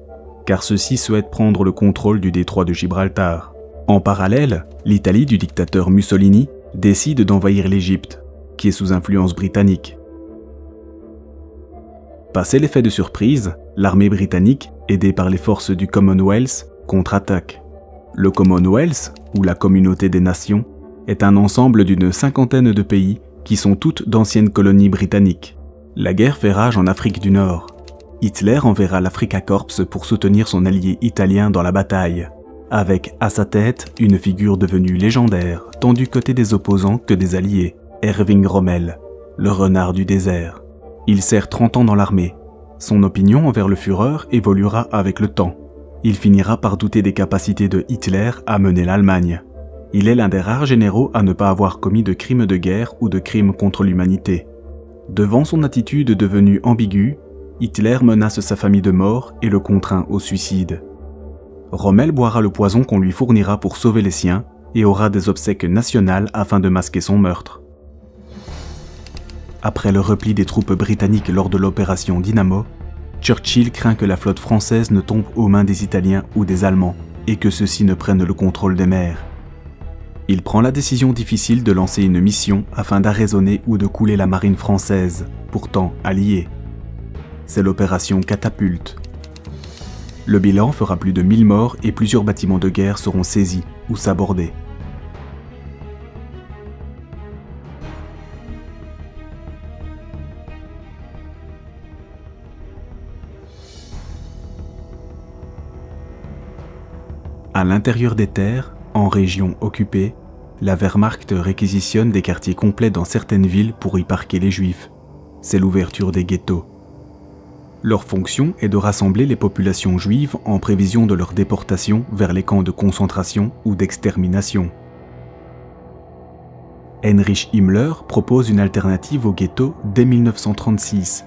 car ceux-ci souhaitent prendre le contrôle du détroit de Gibraltar. En parallèle, l'Italie du dictateur Mussolini décide d'envahir l'Égypte, qui est sous influence britannique. Passé l'effet de surprise, l'armée britannique, aidée par les forces du Commonwealth, contre-attaque. Le Commonwealth, ou la Communauté des Nations, est un ensemble d'une 50aine de pays qui sont toutes d'anciennes colonies britanniques. La guerre fait rage en Afrique du Nord. Hitler enverra l'Afrika Korps pour soutenir son allié italien dans la bataille, avec à sa tête une figure devenue légendaire, tant du côté des opposants que des alliés, Erwin Rommel, le renard du désert. Il sert 30 ans dans l'armée. Son opinion envers le Führer évoluera avec le temps. Il finira par douter des capacités de Hitler à mener l'Allemagne. Il est l'un des rares généraux à ne pas avoir commis de crimes de guerre ou de crimes contre l'humanité. Devant son attitude devenue ambiguë, Hitler menace sa famille de mort et le contraint au suicide. Rommel boira le poison qu'on lui fournira pour sauver les siens et aura des obsèques nationales afin de masquer son meurtre. Après le repli des troupes britanniques lors de l'opération Dynamo, Churchill craint que la flotte française ne tombe aux mains des Italiens ou des Allemands et que ceux-ci ne prennent le contrôle des mers. Il prend la décision difficile de lancer une mission afin d'arraisonner ou de couler la marine française, pourtant alliée. C'est l'opération Catapulte. Le bilan fera plus de 1000 morts et plusieurs bâtiments de guerre seront saisis ou sabordés. À l'intérieur des terres, en région occupée, la Wehrmacht réquisitionne des quartiers complets dans certaines villes pour y parquer les Juifs. C'est l'ouverture des ghettos. Leur fonction est de rassembler les populations juives en prévision de leur déportation vers les camps de concentration ou d'extermination. Heinrich Himmler propose une alternative au ghetto dès 1936.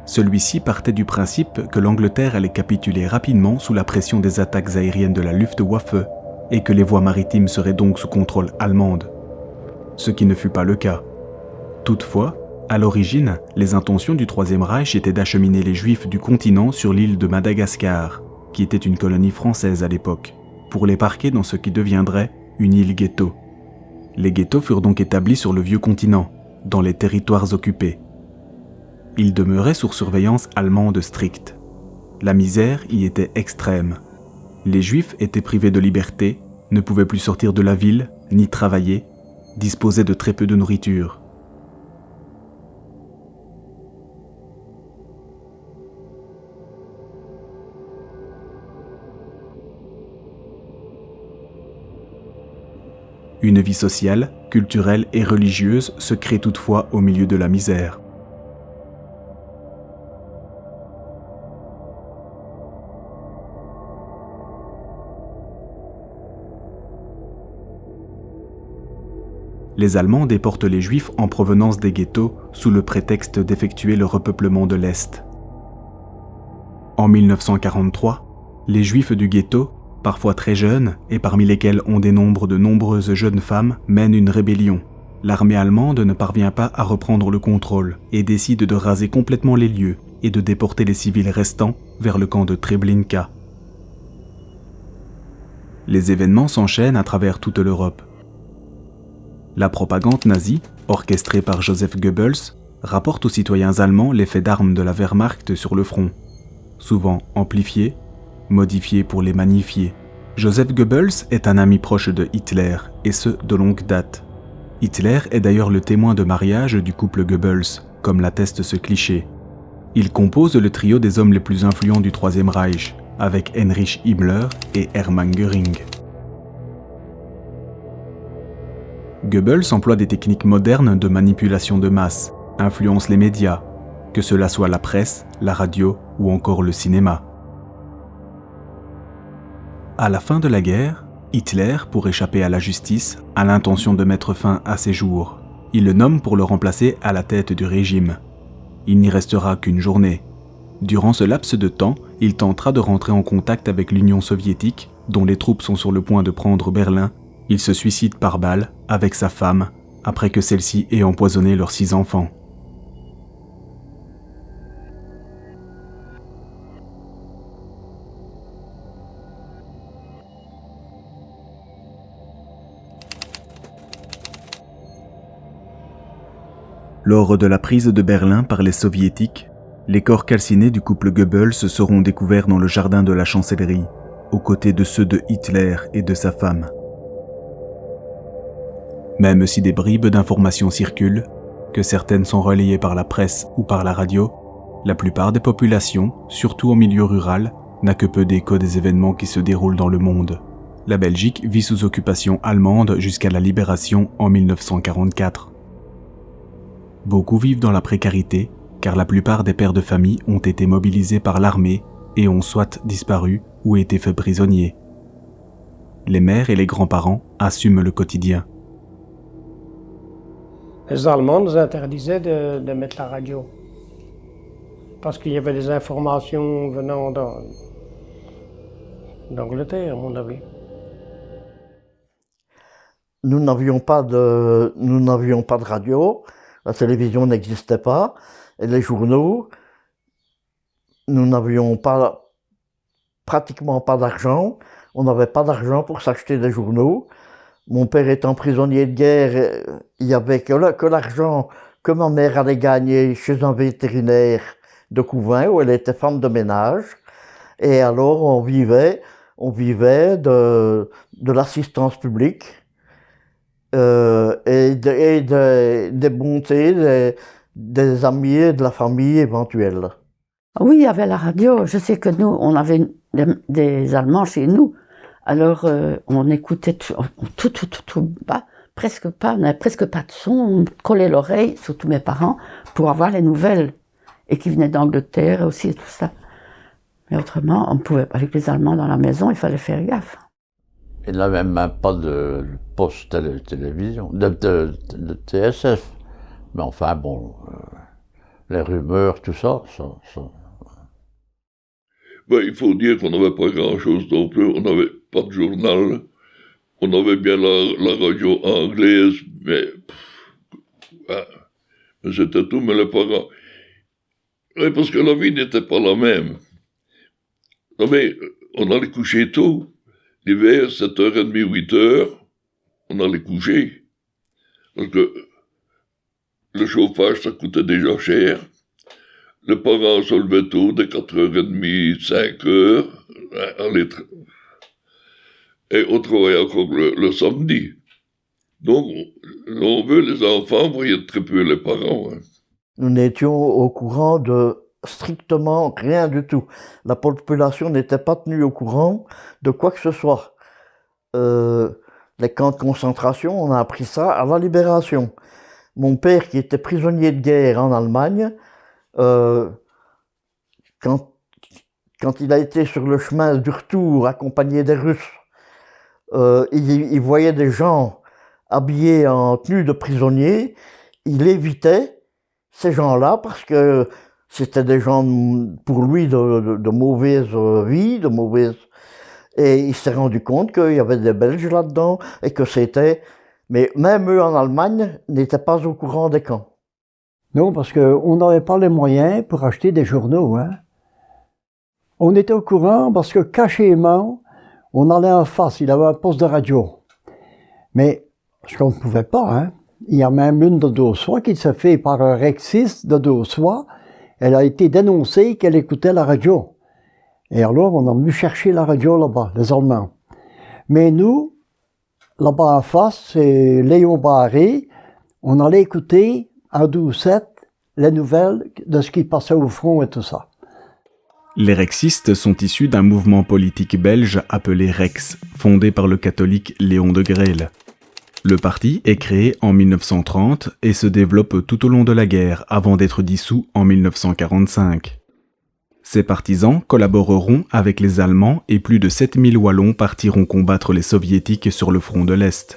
Celui-ci partait du principe que l'Angleterre allait capituler rapidement sous la pression des attaques aériennes de la Luftwaffe et que les voies maritimes seraient donc sous contrôle allemande. Ce qui ne fut pas le cas. Toutefois, à l'origine, les intentions du Troisième Reich étaient d'acheminer les Juifs du continent sur l'île de Madagascar, qui était une colonie française à l'époque, pour les parquer dans ce qui deviendrait une île ghetto. Les ghettos furent donc établis sur le vieux continent, dans les territoires occupés. Ils demeuraient sous surveillance allemande stricte. La misère y était extrême. Les Juifs étaient privés de liberté, ne pouvaient plus sortir de la ville, ni travailler, disposaient de très peu de nourriture. Une vie sociale, culturelle et religieuse se crée toutefois au milieu de la misère. Les Allemands déportent les Juifs en provenance des ghettos sous le prétexte d'effectuer le repeuplement de l'Est. En 1943, les Juifs du ghetto, parfois très jeunes et parmi lesquels on dénombre de nombreuses jeunes femmes, mènent une rébellion. L'armée allemande ne parvient pas à reprendre le contrôle et décide de raser complètement les lieux et de déporter les civils restants vers le camp de Treblinka. Les événements s'enchaînent à travers toute l'Europe. La propagande nazie, orchestrée par Joseph Goebbels, rapporte aux citoyens allemands l'effet d'armes de la Wehrmacht sur le front, souvent amplifié, modifié pour les magnifier. Joseph Goebbels est un ami proche de Hitler, et ce de longue date. Hitler est d'ailleurs le témoin de mariage du couple Goebbels, comme l'atteste ce cliché. Il compose le trio des hommes les plus influents du Troisième Reich, avec Heinrich Himmler et Hermann Göring. Goebbels emploie des techniques modernes de manipulation de masse, influence les médias, que cela soit la presse, la radio ou encore le cinéma. À la fin de la guerre, Hitler, pour échapper à la justice, a l'intention de mettre fin à ses jours. Il le nomme pour le remplacer à la tête du régime. Il n'y restera qu'une journée. Durant ce laps de temps, il tentera de rentrer en contact avec l'Union soviétique, dont les troupes sont sur le point de prendre Berlin. Il se suicide par balle avec sa femme, après que celle-ci ait empoisonné leurs 6 enfants. Lors de la prise de Berlin par les soviétiques, les corps calcinés du couple Goebbels seront découverts dans le jardin de la chancellerie, aux côtés de ceux de Hitler et de sa femme. Même si des bribes d'informations circulent, que certaines sont relayées par la presse ou par la radio, La plupart des populations, surtout en milieu rural, n'a que peu d'écho des événements qui se déroulent dans le monde. La Belgique vit sous occupation allemande jusqu'à la libération en 1944. Beaucoup vivent dans la précarité, car la plupart des pères de famille ont été mobilisés par l'armée et ont soit disparu ou été faits prisonniers. Les mères et les grands-parents assument le quotidien. Les Allemands nous interdisaient de mettre la radio. Parce qu'il y avait des informations venant d'Angleterre, à mon avis. Nous n'avions pas de radio, la télévision n'existait pas, et les journaux, nous n'avions pratiquement pas d'argent. On n'avait pas d'argent pour s'acheter des journaux. Mon père étant prisonnier de guerre, il n'y avait que l'argent que ma mère allait gagner chez un vétérinaire de Couvain, où elle était femme de ménage. Et alors on vivait de l'assistance publique et des bontés des amis et de la famille éventuelle. Oui, il y avait la radio. Je sais que nous, on avait des Allemands chez nous. Alors, on écoutait tout bas, presque pas, on n'avait presque pas de son. On collait l'oreille, surtout mes parents, pour avoir les nouvelles. Et qui venaient d'Angleterre aussi et tout ça. Mais autrement, on ne pouvait pas, avec les Allemands dans la maison, il fallait faire gaffe. Il n'avait même pas de poste télévision, de TSF. Mais enfin, bon, les rumeurs, tout ça. Ben, il faut dire qu'on n'avait pas grand-chose non plus. On n'avait pas de journal. On avait bien la radio anglaise, mais c'était tout, mais les parents... Oui, parce que la vie n'était pas la même. Non, mais on allait coucher tôt. L'hiver, 7h30, 8h, on allait coucher. Parce que le chauffage, ça coûtait déjà cher. Les parents se levaient tôt, dès 4h30, 5h. Et on travaillait encore le samedi. Donc, on veut, les enfants voyaient très peu les parents. Hein. Nous n'étions au courant de strictement rien du tout. La population n'était pas tenue au courant de quoi que ce soit. Les camps de concentration, on a appris ça à la Libération. Mon père, qui était prisonnier de guerre en Allemagne, quand il a été sur le chemin du retour accompagné des Russes, il voyait des gens habillés en tenue de prisonniers, il évitait ces gens-là parce que c'était des gens pour lui de mauvaise vie, de mauvaise... Et il s'est rendu compte qu'il y avait des Belges là-dedans et que c'était... Mais même eux en Allemagne n'étaient pas au courant des camps. Non, parce qu'on n'avait pas les moyens pour acheter des journaux. Hein. On était au courant parce que cachément, on allait en face, il avait un poste de radio. Mais ce qu'on ne pouvait pas, hein. Il y a même une de Dossois qui s'est fait par un rexiste de Dossois. Elle a été dénoncée qu'elle écoutait la radio. Et alors, on a venu chercher la radio là-bas, les Allemands. Mais nous, là-bas en face, c'est Léon Barré, on allait écouter à 12-7 les nouvelles de ce qui passait au front et tout ça. Les rexistes sont issus d'un mouvement politique belge appelé Rex, fondé par le catholique Léon de Grelle. Le parti est créé en 1930 et se développe tout au long de la guerre avant d'être dissous en 1945. Ses partisans collaboreront avec les Allemands et plus de 7000 Wallons partiront combattre les Soviétiques sur le front de l'Est.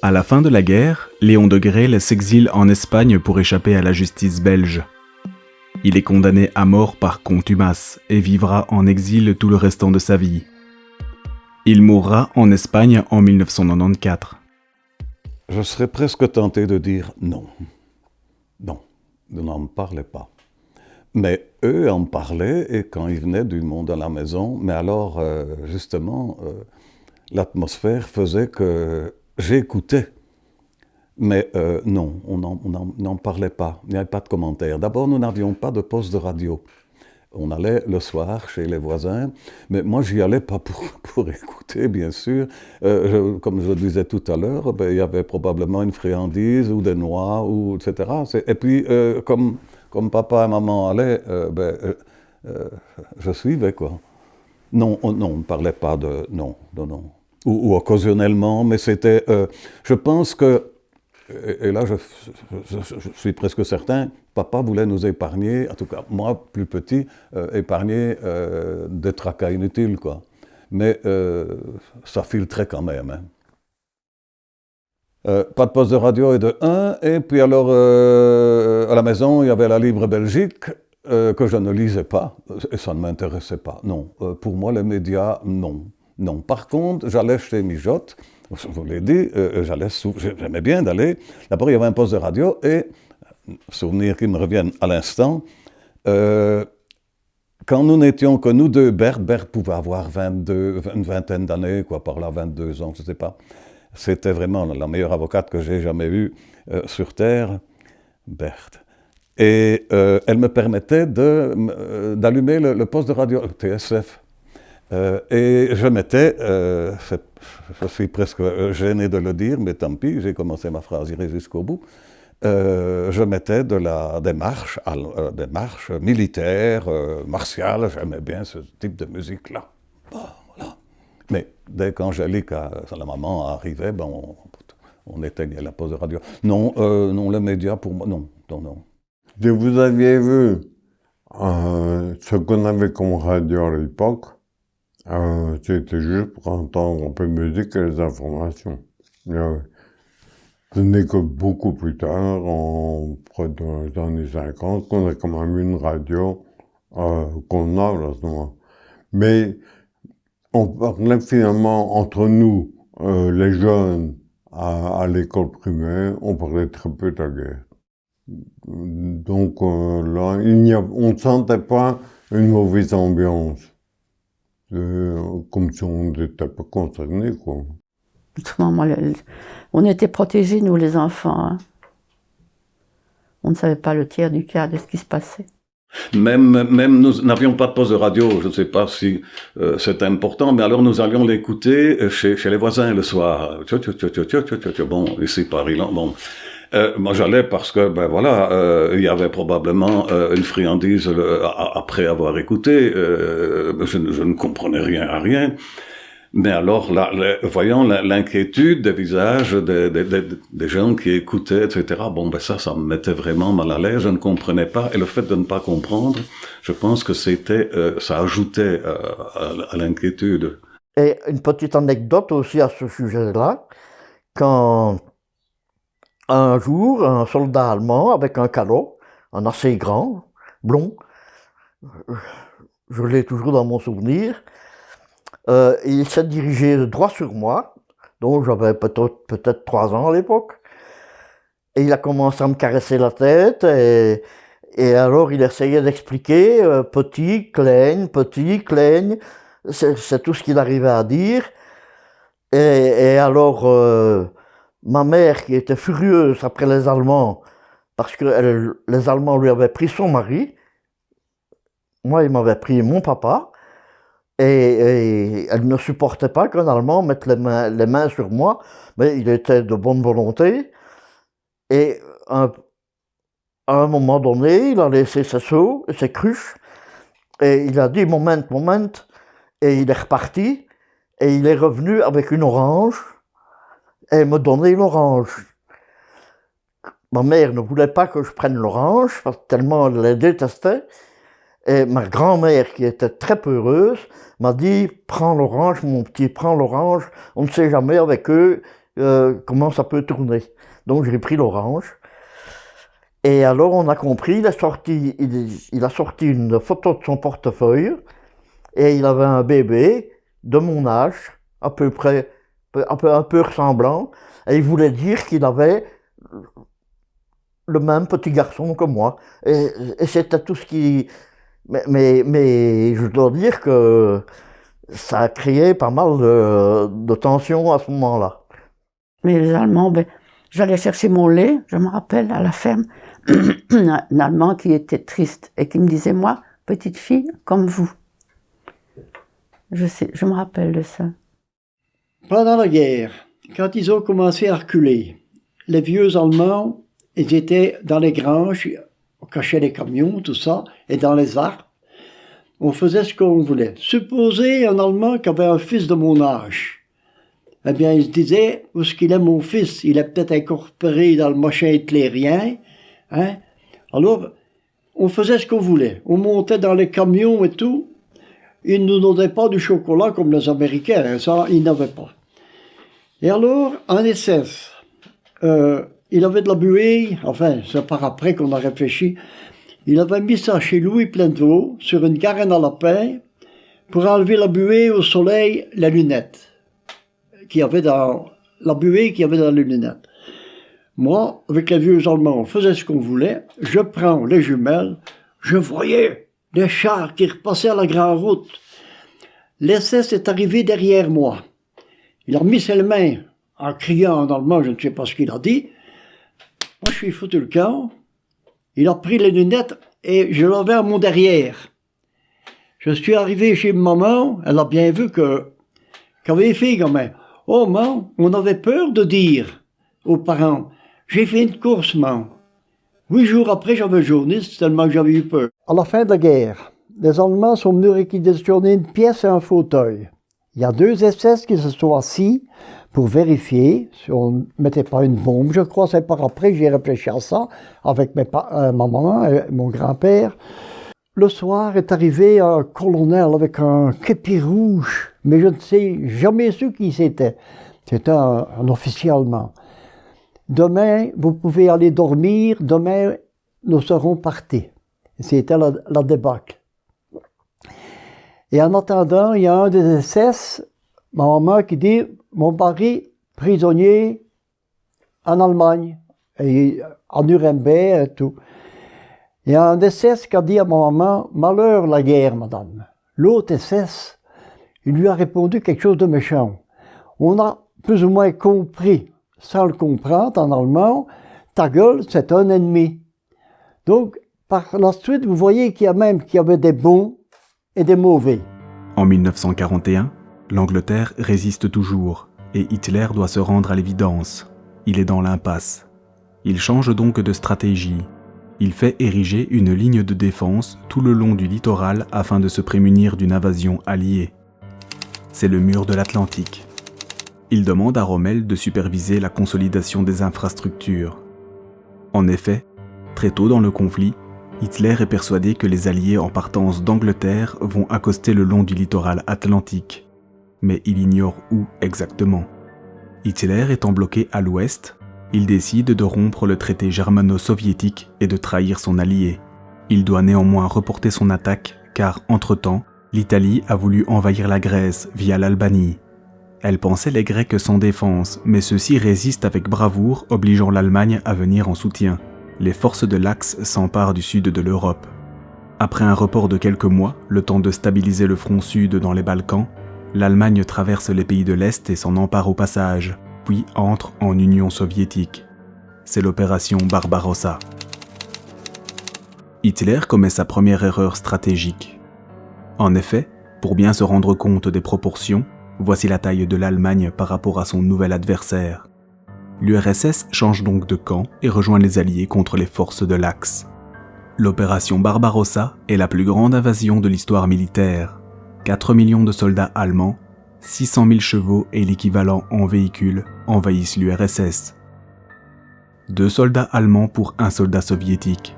À la fin de la guerre, Léon de Grelle s'exile en Espagne pour échapper à la justice belge. Il est condamné à mort par contumace et vivra en exil tout le restant de sa vie. Il mourra en Espagne en 1994. Je serais presque tenté de dire non. Non, vous n'en parlez pas. Mais eux en parlaient et quand ils venaient du monde à la maison, mais alors justement, l'atmosphère faisait que j'écoutais. Mais non, on n'en parlait pas, il n'y avait pas de commentaires. D'abord, nous n'avions pas de poste de radio. On allait le soir chez les voisins, mais moi j'y allais pas pour écouter, bien sûr. Comme je le disais tout à l'heure, ben, il y avait probablement une friandise ou des noix, ou, etc. Et puis, comme papa et maman allaient, je suivais, quoi. Non, on ne parlait pas de... Non. Ou occasionnellement, mais c'était... je pense que... Et là, je suis presque certain, papa voulait nous épargner, en tout cas, moi, plus petit, épargner des tracas inutiles, quoi. Mais ça filtrait quand même. Hein. Pas de poste de radio et de 1, et puis alors, à la maison, il y avait la Libre Belgique, que je ne lisais pas, et ça ne m'intéressait pas. Non, pour moi, les médias, non. Non. Par contre, j'allais chez Mijotte, je vous l'ai dit, j'aimais bien d'aller. D'abord, il y avait un poste de radio et, souvenirs qui me reviennent à l'instant, quand nous n'étions que nous deux, Berthe pouvait avoir une vingtaine d'années, quoi, par là, 22 ans, je ne sais pas. C'était vraiment la meilleure avocate que j'ai jamais eue sur Terre, Berthe. Et elle me permettait d'allumer le poste de radio, TSF. Et je mettais, je suis presque gêné de le dire, mais tant pis, j'ai commencé ma phrase, j'irai jusqu'au bout. Je mettais des marches militaires, martiales, j'aimais bien ce type de musique-là. Bon, voilà. Mais dès qu'Angélique, la maman, arrivait, ben on éteignait la pause de radio. Non, les médias, pour moi, non. Si vous aviez vu ce qu'on avait comme radio à l'époque, c'était juste pour entendre un peu de musique et les informations. Ce n'est que beaucoup plus tard, près dans les années 50, qu'on a quand même une radio qu'on a là, à ce moment. Mais on parlait finalement entre nous, les jeunes, à l'école primaire, on parlait très peu de la guerre. Donc là, on ne sentait pas une mauvaise ambiance. Comme si on n'était pas concernés, quoi. On était protégés, nous, les enfants. Hein. On ne savait pas le tiers du quart de ce qui se passait. Même nous n'avions pas de poste de radio, je ne sais pas si c'est important, mais alors nous allions l'écouter chez les voisins le soir. Bon, ici Paris, bon. Moi j'allais parce que, ben voilà, il y avait probablement une friandise après avoir écouté. Je ne comprenais rien à rien. Mais alors, voyant l'inquiétude des visages des gens qui écoutaient, etc., bon, ben ça me mettait vraiment mal à l'aise, je ne comprenais pas. Et le fait de ne pas comprendre, je pense que ça ajoutait à l'inquiétude. Et une petite anecdote aussi à ce sujet-là, quand un jour, un soldat allemand avec un calot, un assez grand, blond, je l'ai toujours dans mon souvenir, il s'est dirigé droit sur moi, donc j'avais peut-être 3 ans à l'époque, et il a commencé à me caresser la tête, et alors il essayait d'expliquer petit, klein, c'est tout ce qu'il arrivait à dire, et alors ma mère qui était furieuse après les Allemands, parce que les Allemands lui avaient pris son mari, moi il m'avait pris mon papa, et elle ne supportait pas qu'un Allemand mette les mains sur moi, mais il était de bonne volonté. Et à un moment donné, il a laissé ses seaux et ses cruches, et il a dit « moment », et il est reparti, et il est revenu avec une orange, et me donnait l'orange. Ma mère ne voulait pas que je prenne l'orange, parce que tellement elle les détestait. Et ma grand-mère, qui était très peureuse, m'a dit « Prends l'orange, mon petit, prends l'orange, on ne sait jamais avec eux comment ça peut tourner. » Donc j'ai pris l'orange. Et alors on a compris, il a sorti une photo de son portefeuille, et il avait un bébé de mon âge, à peu près, un peu ressemblant, et il voulait dire qu'il avait le même petit garçon que moi. Et c'était tout ce qui... Mais je dois dire que ça a créé pas mal de tensions à ce moment-là. Mais les Allemands, j'allais chercher mon lait, je me rappelle, à la ferme, un Allemand qui était triste et qui me disait « Moi, petite fille comme vous. Je me rappelle de ça. Pendant la guerre, quand ils ont commencé à reculer, les vieux Allemands, ils étaient dans les granges, on cachait les camions, tout ça, et dans les arbres. On faisait ce qu'on voulait. Supposez un Allemand qui avait un fils de mon âge. Eh bien, il se disait, où est-ce qu'il est mon fils? Il est peut-être incorporé dans le machin hitlérien. Hein? Alors, on faisait ce qu'on voulait. On montait dans les camions et tout. Ils ne nous donnaient pas du chocolat comme les Américains. Hein, ça, ils n'avaient pas. Et alors, en SS, il avait de la buée. Enfin, c'est par après qu'on a réfléchi. Il avait mis ça chez Louis Plainevaux, sur une garenne à lapin, pour enlever la buée au soleil, la lunette. La buée qu'il y avait dans les lunettes. Moi, avec les vieux Allemands, on faisait ce qu'on voulait. Je prends les jumelles. Je voyais des chars qui repassaient à la grande route. L'SS est arrivé derrière moi. Il a mis ses mains en criant en allemand, je ne sais pas ce qu'il a dit. Moi, je suis foutu le camp. Il a pris les lunettes et je l'avais à mon derrière. Je suis arrivé chez maman, elle a bien vu qu'avait fait quand même. Oh, maman, on avait peur de dire aux parents, j'ai fait une course, maman. 8 jours après, j'avais jaunisse, tellement que j'avais eu peur. À la fin de la guerre, les Allemands sont venus réquisitionner une pièce et un fauteuil. Il y a 2 SS qui se sont assis pour vérifier si on ne mettait pas une bombe. Je crois que c'est par après que j'ai réfléchi à ça avec ma maman et mon grand-père. Le soir est arrivé un colonel avec un képi rouge, mais je ne sais jamais su qui c'était. C'était un officier allemand. Demain, vous pouvez aller dormir, demain, nous serons partis. C'était la débâcle. Et en attendant, il y a un des SS, ma maman, qui dit « Mon mari, prisonnier en Allemagne, et à Nuremberg et tout. » Il y a un SS qui a dit à ma maman « Malheur la guerre, madame. » L'autre SS, il lui a répondu quelque chose de méchant. On a plus ou moins compris, sans le comprendre en allemand, « Ta gueule, c'est un ennemi. » Donc, par la suite, vous voyez qu'il y avait des bons et des mauvais. En 1941, l'Angleterre résiste toujours et Hitler doit se rendre à l'évidence. Il est dans l'impasse. Il change donc de stratégie. Il fait ériger une ligne de défense tout le long du littoral afin de se prémunir d'une invasion alliée. C'est le mur de l'Atlantique. Il demande à Rommel de superviser la consolidation des infrastructures. En effet, très tôt dans le conflit, Hitler est persuadé que les Alliés en partance d'Angleterre vont accoster le long du littoral atlantique. Mais il ignore où exactement. Hitler étant bloqué à l'ouest, il décide de rompre le traité germano-soviétique et de trahir son allié. Il doit néanmoins reporter son attaque car, entre-temps, l'Italie a voulu envahir la Grèce via l'Albanie. Elle pensait les Grecs sans défense, mais ceux-ci résistent avec bravoure, obligeant l'Allemagne à venir en soutien. Les forces de l'Axe s'emparent du sud de l'Europe. Après un report de quelques mois, le temps de stabiliser le front sud dans les Balkans, l'Allemagne traverse les pays de l'Est et s'en empare au passage, puis entre en Union soviétique. C'est l'opération Barbarossa. Hitler commet sa première erreur stratégique. En effet, pour bien se rendre compte des proportions, voici la taille de l'Allemagne par rapport à son nouvel adversaire. L'URSS change donc de camp et rejoint les Alliés contre les forces de l'Axe. L'opération Barbarossa est la plus grande invasion de l'histoire militaire. 4 millions de soldats allemands, 600 000 chevaux et l'équivalent en véhicules envahissent l'URSS. 2 soldats allemands pour 1 soldat soviétique.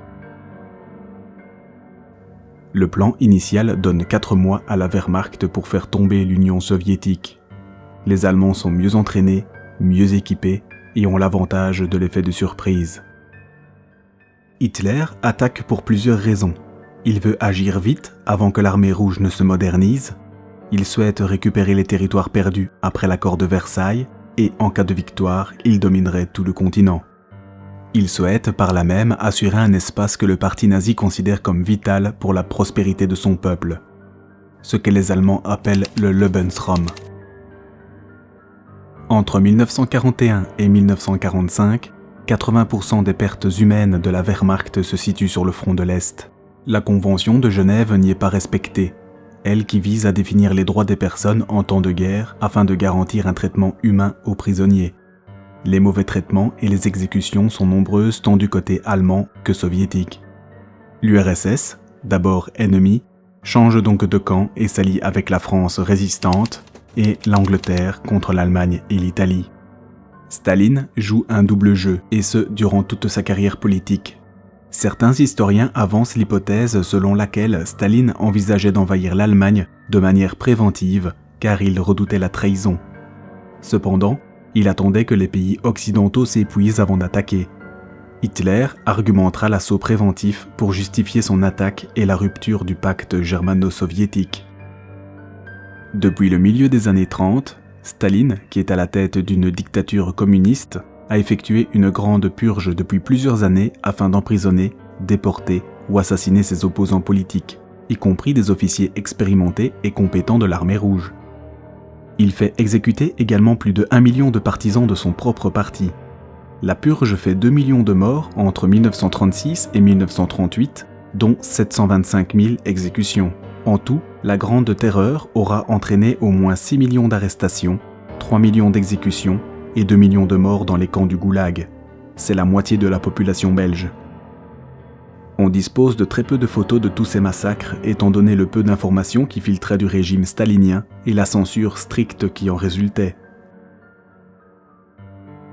Le plan initial donne 4 mois à la Wehrmacht pour faire tomber l'Union soviétique. Les Allemands sont mieux entraînés, mieux équipés et ont l'avantage de l'effet de surprise. Hitler attaque pour plusieurs raisons. Il veut agir vite avant que l'armée rouge ne se modernise. Il souhaite récupérer les territoires perdus après l'accord de Versailles et en cas de victoire, il dominerait tout le continent. Il souhaite par là même assurer un espace que le parti nazi considère comme vital pour la prospérité de son peuple, ce que les Allemands appellent le Lebensraum. Entre 1941 et 1945, 80% des pertes humaines de la Wehrmacht se situent sur le front de l'Est. La Convention de Genève n'y est pas respectée, elle qui vise à définir les droits des personnes en temps de guerre afin de garantir un traitement humain aux prisonniers. Les mauvais traitements et les exécutions sont nombreuses tant du côté allemand que soviétique. L'URSS, d'abord ennemie, change donc de camp et s'allie avec la France résistante et l'Angleterre contre l'Allemagne et l'Italie. Staline joue un double jeu, et ce durant toute sa carrière politique. Certains historiens avancent l'hypothèse selon laquelle Staline envisageait d'envahir l'Allemagne de manière préventive car il redoutait la trahison. Cependant, il attendait que les pays occidentaux s'épuisent avant d'attaquer. Hitler argumentera l'assaut préventif pour justifier son attaque et la rupture du pacte germano-soviétique. Depuis le milieu des années 30, Staline, qui est à la tête d'une dictature communiste, a effectué une grande purge depuis plusieurs années afin d'emprisonner, déporter ou assassiner ses opposants politiques, y compris des officiers expérimentés et compétents de l'armée rouge. Il fait exécuter également plus de 1 million de partisans de son propre parti. La purge fait 2 millions de morts entre 1936 et 1938, dont 725 000 exécutions. En tout, la Grande Terreur aura entraîné au moins 6 millions d'arrestations, 3 millions d'exécutions et 2 millions de morts dans les camps du Goulag. C'est la moitié de la population belge. On dispose de très peu de photos de tous ces massacres, étant donné le peu d'informations qui filtraient du régime stalinien et la censure stricte qui en résultait.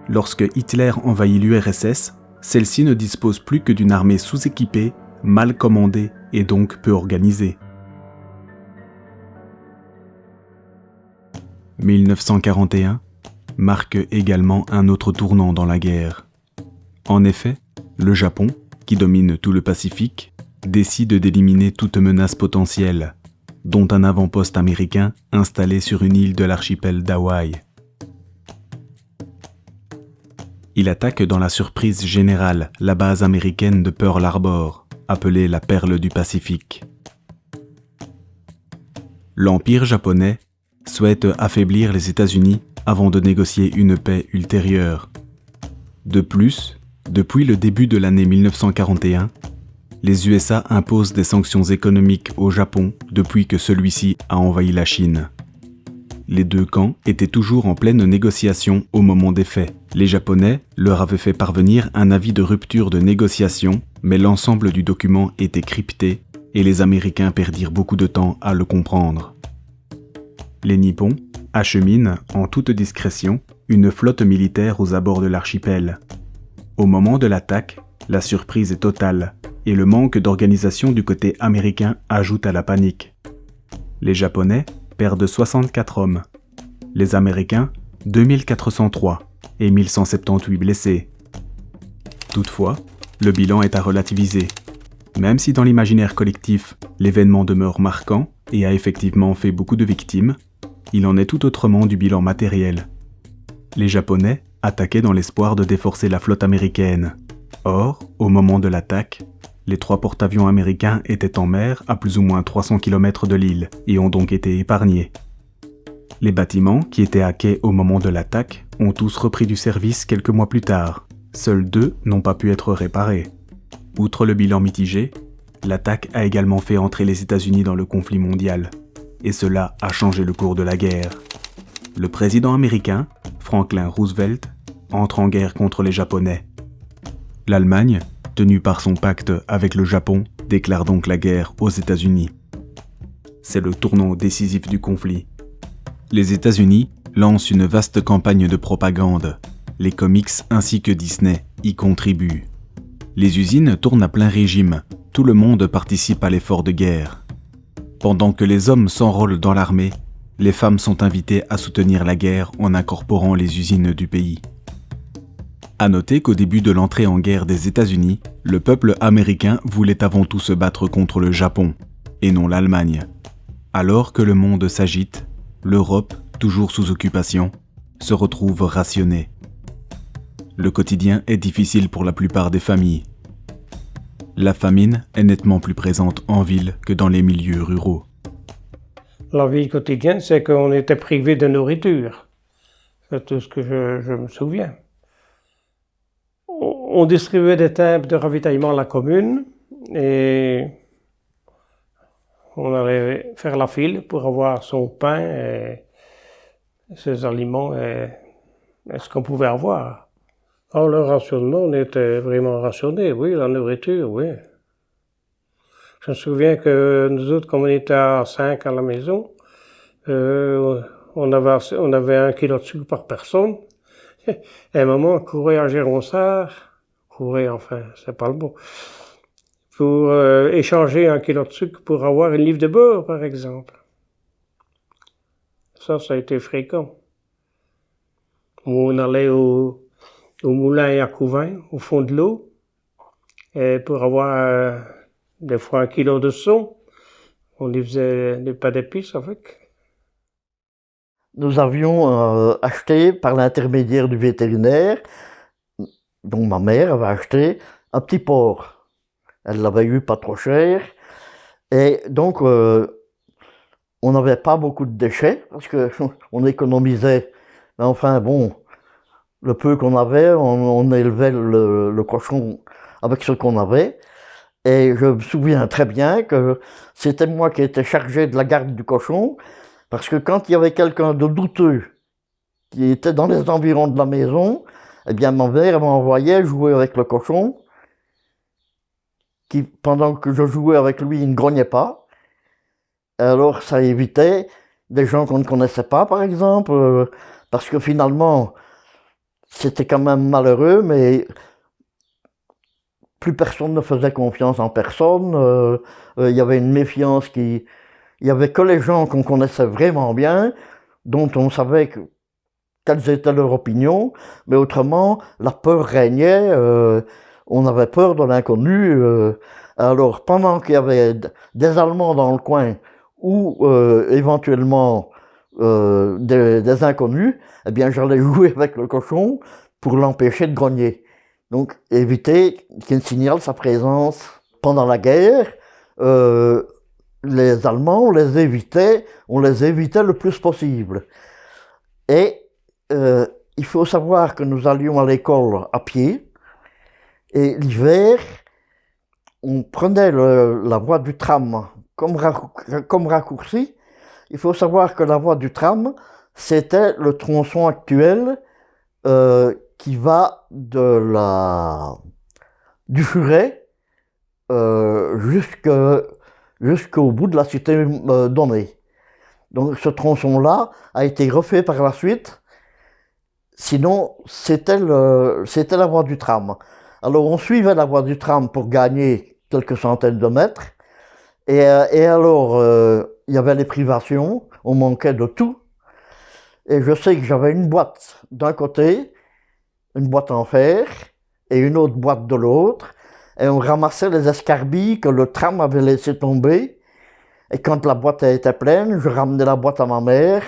Lorsque Hitler envahit l'URSS, celle-ci ne dispose plus que d'une armée sous-équipée, mal commandée et donc peu organisée. 1941 marque également un autre tournant dans la guerre. En effet, le Japon, qui domine tout le Pacifique, décide d'éliminer toute menace potentielle, dont un avant-poste américain installé sur une île de l'archipel d'Hawaï. Il attaque dans la surprise générale la base américaine de Pearl Harbor, appelée la Perle du Pacifique. L'Empire japonais souhaite affaiblir les États-Unis avant de négocier une paix ultérieure. De plus, depuis le début de l'année 1941, les USA imposent des sanctions économiques au Japon depuis que celui-ci a envahi la Chine. Les deux camps étaient toujours en pleine négociation au moment des faits. Les Japonais leur avaient fait parvenir un avis de rupture de négociation, mais l'ensemble du document était crypté et les Américains perdirent beaucoup de temps à le comprendre. Les Nippons acheminent, en toute discrétion, une flotte militaire aux abords de l'archipel. Au moment de l'attaque, la surprise est totale et le manque d'organisation du côté américain ajoute à la panique. Les Japonais perdent 64 hommes, les Américains 2403 et 1178 blessés. Toutefois, le bilan est à relativiser. Même si dans l'imaginaire collectif, l'événement demeure marquant et a effectivement fait beaucoup de victimes, il en est tout autrement du bilan matériel. Les Japonais attaquaient dans l'espoir de déforcer la flotte américaine. Or, au moment de l'attaque, les 3 porte-avions américains étaient en mer à plus ou moins 300 km de l'île et ont donc été épargnés. Les bâtiments qui étaient à quai au moment de l'attaque ont tous repris du service quelques mois plus tard. Seuls 2 n'ont pas pu être réparés. Outre le bilan mitigé, l'attaque a également fait entrer les États-Unis dans le conflit mondial. Et cela a changé le cours de la guerre. Le président américain, Franklin Roosevelt, entre en guerre contre les Japonais. L'Allemagne, tenue par son pacte avec le Japon, déclare donc la guerre aux États-Unis. C'est le tournant décisif du conflit. Les États-Unis lancent une vaste campagne de propagande. Les comics ainsi que Disney y contribuent. Les usines tournent à plein régime. Tout le monde participe à l'effort de guerre. Pendant que les hommes s'enrôlent dans l'armée, les femmes sont invitées à soutenir la guerre en incorporant les usines du pays. À noter qu'au début de l'entrée en guerre des États-Unis, le peuple américain voulait avant tout se battre contre le Japon, et non l'Allemagne. Alors que le monde s'agite, l'Europe, toujours sous occupation, se retrouve rationnée. Le quotidien est difficile pour la plupart des familles. La famine est nettement plus présente en ville que dans les milieux ruraux. La vie quotidienne, c'est qu'on était privé de nourriture. C'est tout ce que je me souviens. On distribuait des timbres de ravitaillement à la commune et On allait faire la file pour avoir son pain et ses aliments et ce qu'on pouvait avoir. Alors, le rationnement, on était vraiment rationné, oui, la nourriture, oui. Je me souviens que nous autres, comme on était à 5 à la maison, on avait 1 kilo de sucre par personne. Et à un moment, on courait à Géronsard, enfin, c'est pas le mot, pour échanger 1 kilo de sucre pour avoir une livre de beurre, par exemple. Ça a été fréquent. Ou on allait au moulin à Couvin, au fond de l'eau, et pour avoir des fois 1 kilo de son, on y faisait des pains d'épices avec. Nous avions acheté par l'intermédiaire du vétérinaire, dont ma mère avait acheté, un petit porc. Elle l'avait eu pas trop cher. Et donc, on n'avait pas beaucoup de déchets, parce qu'on économisait. Mais enfin, bon, le peu qu'on avait, on élevait le cochon avec ce qu'on avait. Et je me souviens très bien que c'était moi qui étais chargé de la garde du cochon, parce que quand il y avait quelqu'un de douteux qui était dans les environs de la maison, eh bien ma mère m'envoyait jouer avec le cochon, qui, pendant que je jouais avec lui, il ne grognait pas. Alors ça évitait des gens qu'on ne connaissait pas, par exemple, parce que finalement, c'était quand même malheureux, mais plus personne ne faisait confiance en personne. Il y avait une méfiance qui... Il n'y avait que les gens qu'on connaissait vraiment bien, dont on savait quelles étaient leurs opinions, mais autrement, la peur régnait, on avait peur de l'inconnu. Alors, pendant qu'il y avait des Allemands dans le coin, ou éventuellement des inconnus, eh bien, j'allais jouer avec le cochon pour l'empêcher de grogner. Donc, éviter qu'il signale sa présence. Pendant la guerre, les Allemands, on les évitait le plus possible. Et il faut savoir que nous allions à l'école à pied, et l'hiver, on prenait la voie du tram comme raccourci. Il faut savoir que la voie du tram, c'était le tronçon actuel qui va du Furet jusqu'au bout de la cité donnée. Donc ce tronçon-là a été refait par la suite, sinon c'était la voie du tram. Alors on suivait la voie du tram pour gagner quelques centaines de mètres, et alors il y avait les privations, on manquait de tout, et je sais que j'avais une boîte d'un côté, une boîte en fer, et une autre boîte de l'autre, et on ramassait les escarbilles que le tram avait laissé tomber. Et quand la boîte était pleine, je ramenais la boîte à ma mère,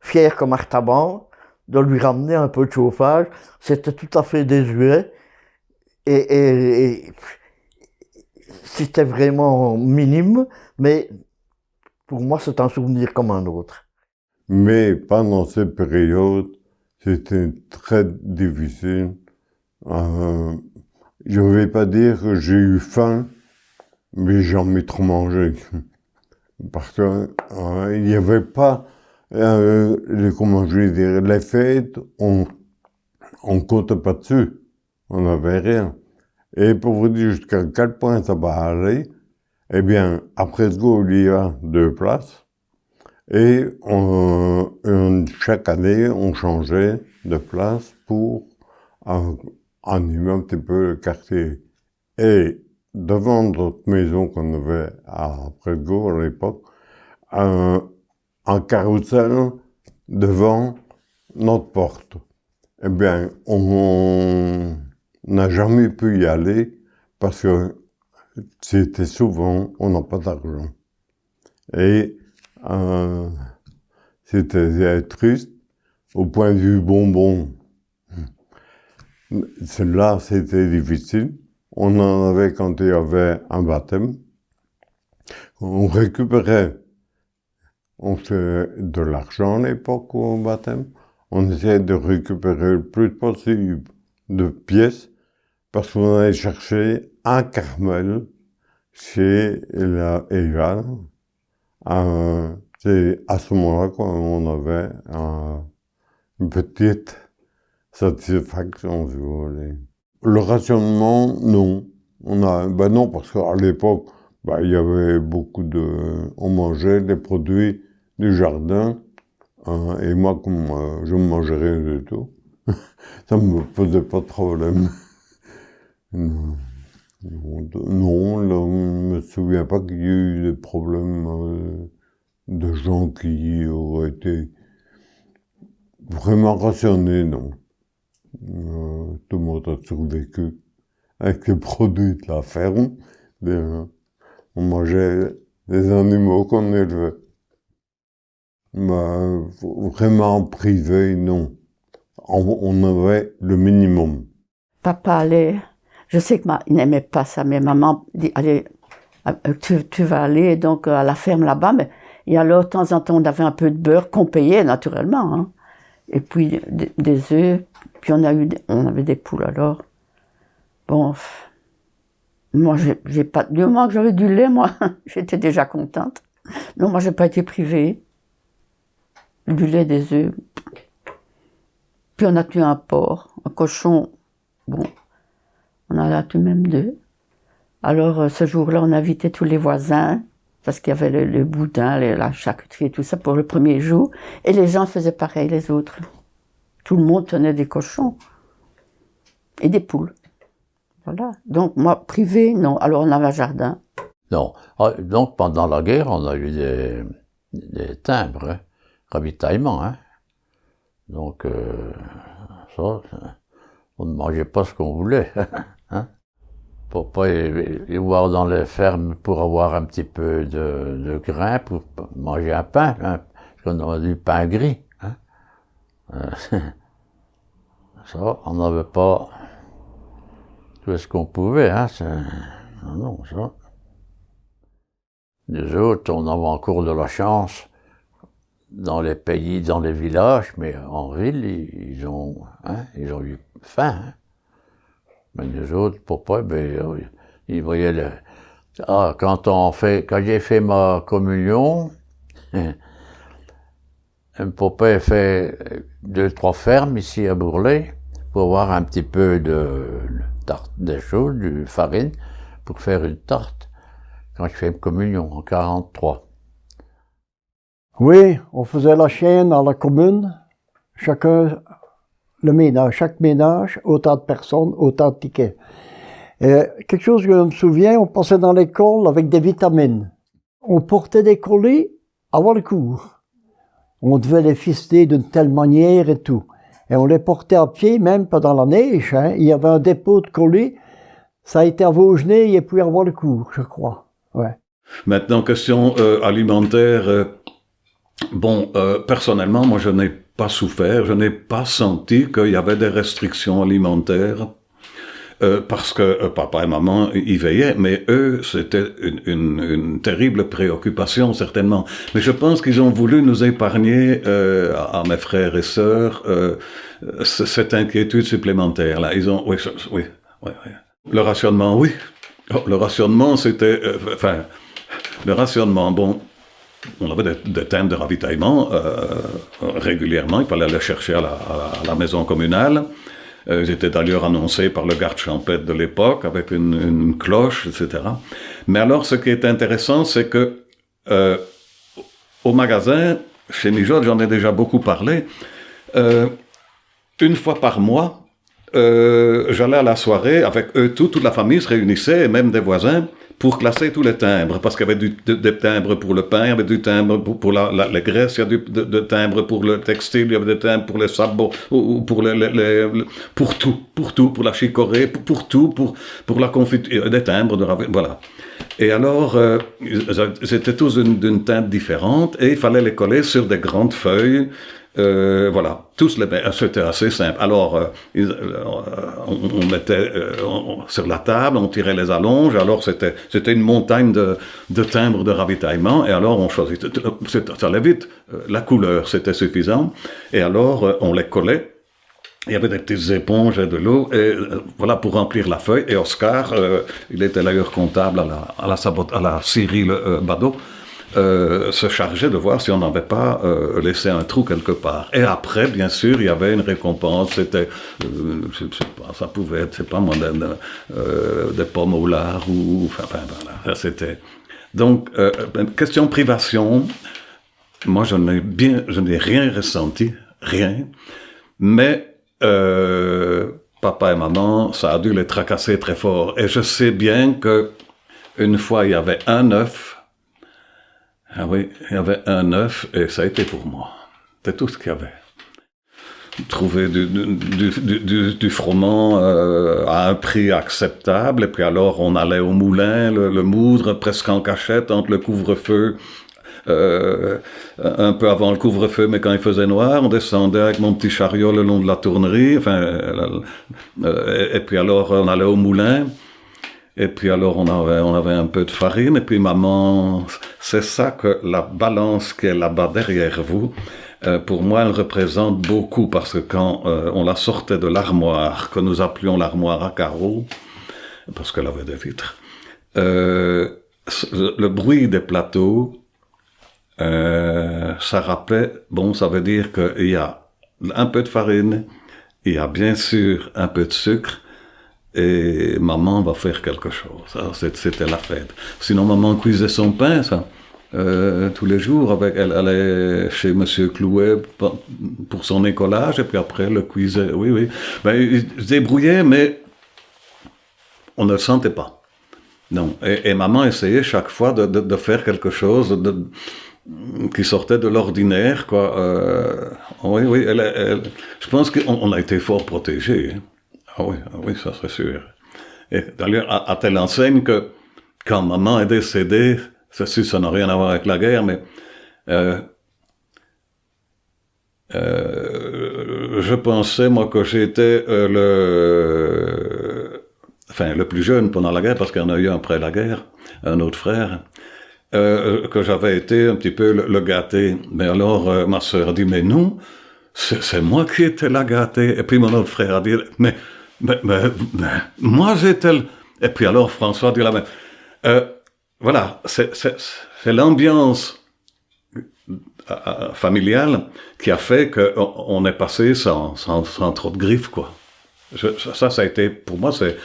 fier comme Artaban, de lui ramener un peu de chauffage. C'était tout à fait désuet. Et c'était vraiment minime, mais pour moi, c'est un souvenir comme un autre. Mais pendant cette période, c'était très difficile. Je ne vais pas dire que j'ai eu faim, mais j'en ai trop mangé. Parce que il n'y avait pas, comment je vais dire, les fêtes, on compte pas dessus. On n'avait rien. Et pour vous dire jusqu'à quel point ça va aller, eh bien, à Presgo, il y a 2 places. Et chaque année, on changeait de place pour animer un petit peu le quartier. Et devant notre maison qu'on avait à Presgo à l'époque, un carrousel devant notre porte. Eh bien, on n'a jamais pu y aller parce que c'était souvent, on n'a pas d'argent. Et c'était triste au point de vue bonbon. Là, c'était difficile. On en avait quand il y avait un baptême. On récupérait de l'argent à l'époque au baptême. On essayait de récupérer le plus possible de pièces parce qu'on allait chercher un Carmel chez la Eva C'est à ce moment-là qu'on avait une petite satisfaction, si vous voulez. Le rationnement, non. Non, parce qu'à l'époque, il y avait on mangeait des produits du jardin, et moi, comme je ne mangeais rien du tout, ça ne me posait pas de problème. Non, là, je ne me souviens pas qu'il y ait eu des problèmes de gens qui auraient été vraiment rationnés, non. Tout le monde a survécu avec les produits de la ferme. On mangeait des animaux qu'on élevait. Vraiment privé, non. On avait le minimum. Papa allait, je sais qu'il n'aimait pas ça, mais maman dit, allez, tu vas aller donc à la ferme là-bas, et alors de temps en temps on avait un peu de beurre qu'on payait naturellement, hein. Et puis des œufs, puis on avait des poules alors. Bon, moi j'ai pas, du moment que j'avais du lait, moi, j'étais déjà contente. Non, moi j'ai pas été privée. Du lait, des œufs. Puis on a tué un porc, un cochon. Bon, on en a tué même 2. Alors ce jour-là, on invitait tous les voisins, parce qu'il y avait le boudin, la charcuterie et tout ça pour le premier jour. Et les gens faisaient pareil, les autres. Tout le monde tenait des cochons et des poules. Voilà. Donc moi, privé, non. Alors on avait un jardin. Non. Donc pendant la guerre, on a eu des timbres, hein, ravitaillement. Hein. Donc ça, on ne mangeait pas ce qu'on voulait. Hein. Pour pas y voir dans les fermes pour avoir un petit peu de grain, pour manger un pain, hein, parce qu'on a du pain gris. Hein. Ça, on n'avait pas tout ce qu'on pouvait. Hein, non, ça. Les autres, on avait encore de la chance dans les pays, dans les villages, mais en ville, ils ont eu faim. Hein. Mais les autres, papa, ils voyaient quand j'ai fait ma communion, papa a fait 2-3 fermes ici à Bourlay pour avoir un petit peu de farine, pour faire une tarte, quand je fais une communion en 1943. Oui, on faisait la chaîne à la commune, chaque ménage, autant de personnes, autant de tickets. Et quelque chose que je me souviens, on passait dans l'école avec des vitamines. On portait des colis avant le cours. On devait les ficeler d'une telle manière et tout. Et on les portait à pied, même pas dans la neige. Hein. Il y avait un dépôt de colis. Ça a été à Vaugenay et puis avant le cours, je crois. Ouais. Maintenant, question alimentaire. Personnellement, moi, je n'ai pas souffert, je n'ai pas senti qu'il y avait des restrictions alimentaires, parce que papa et maman y veillaient, mais eux, c'était une terrible préoccupation, certainement. Mais je pense qu'ils ont voulu nous épargner, à mes frères et sœurs, cette inquiétude supplémentaire, là. Ils ont, oui. Le rationnement, oui. Le rationnement, c'était, le rationnement, bon, on avait des timbres de ravitaillement régulièrement, il fallait aller chercher à la maison communale. Ils étaient d'ailleurs annoncés par le garde champêtre de l'époque, avec une cloche, etc. Mais alors, ce qui est intéressant, c'est que au magasin, chez Mijotte, j'en ai déjà beaucoup parlé, une fois par mois, j'allais à la soirée, avec eux, toute la famille se réunissait, et même des voisins, pour classer tous les timbres, parce qu'il y avait des timbres pour le pain, il y avait du timbre pour les graisses, il y a des timbres pour le textile, il y avait des timbres pour les sabots, ou pour pour tout, pour la chicorée, pour tout, pour la confiture, des timbres voilà. Et alors, ils étaient tous d'une teinte différente, et il fallait les coller sur des grandes feuilles. Voilà, c'était assez simple. Alors, on mettait sur la table, on tirait les allonges, alors c'était une montagne de timbres de ravitaillement, et alors on choisissait, ça allait vite, la couleur, c'était suffisant, et alors on les collait. Il y avait des petites éponges et de l'eau, et voilà, pour remplir la feuille. Et Oscar, il était d'ailleurs comptable à la scierie Badeau, se chargeait de voir si on n'avait pas laissé un trou quelque part. Et après, bien sûr, il y avait une récompense. C'était, je sais pas, ça pouvait être, c'est pas moi, des pommes au lard ou, enfin voilà, c'était. Donc, question privation. Moi, je n'ai rien ressenti, rien. Mais papa et maman, ça a dû les tracasser très fort. Et je sais bien que une fois, il y avait un œuf. Ah oui, il y avait un œuf et ça a été pour moi. C'est tout ce qu'il y avait. Trouver du froment à un prix acceptable, et puis alors on allait au moulin, le moudre presque en cachette entre le couvre-feu, un peu avant le couvre-feu, mais quand il faisait noir, on descendait avec mon petit chariot le long de la tournerie, et puis alors on allait au moulin. Et puis alors on avait un peu de farine, et puis maman, c'est ça que la balance qui est là-bas derrière vous, pour moi elle représente beaucoup, parce que quand on la sortait de l'armoire, que nous appelions l'armoire à carreaux, parce qu'elle avait des vitres, le bruit des plateaux, ça rappelait, bon, ça veut dire qu'il y a un peu de farine, il y a bien sûr un peu de sucre, et maman va faire quelque chose. Alors, c'était la fête. Sinon, maman cuisait son pain, ça, tous les jours. Elle allait chez Monsieur Clouet pour son écolage, et puis après, elle le cuisait. Oui. Ben, il se débrouillait, mais on ne le sentait pas. Non. Et maman essayait chaque fois de faire quelque chose qui sortait de l'ordinaire, quoi. Oui, je pense qu'on a été fort protégés, hein. Ah oui, ça c'est sûr. Et d'ailleurs, à telle enseigne que quand maman est décédée, c'est sûr, ça n'a rien à voir avec la guerre, mais je pensais, moi, que j'étais le plus jeune pendant la guerre, parce qu'il y en a eu un après la guerre, un autre frère, que j'avais été un petit peu le gâté. Mais alors, ma sœur a dit, mais non, c'est moi qui étais la gâtée. Et puis mon autre frère a dit, mais moi j'étais... Et puis alors François dit la même. Voilà, c'est l'ambiance familiale qui a fait qu'on est passé sans trop de griffes, quoi. Ça a été, pour moi, c'est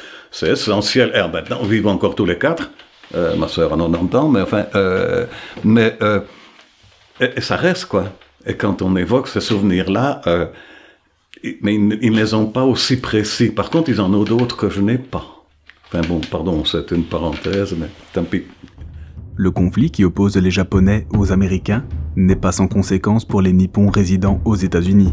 essentiel. Et maintenant, on vit encore tous les quatre. Ma sœur a 90 ans, mais enfin... et ça reste, quoi. Et quand on évoque ces souvenirs-là... mais ils ne les ont pas aussi précis. Par contre, ils en ont d'autres que je n'ai pas. Enfin bon, pardon, c'est une parenthèse, mais tant pis. Le conflit qui oppose les Japonais aux Américains n'est pas sans conséquence pour les Nippons résidant aux États-Unis.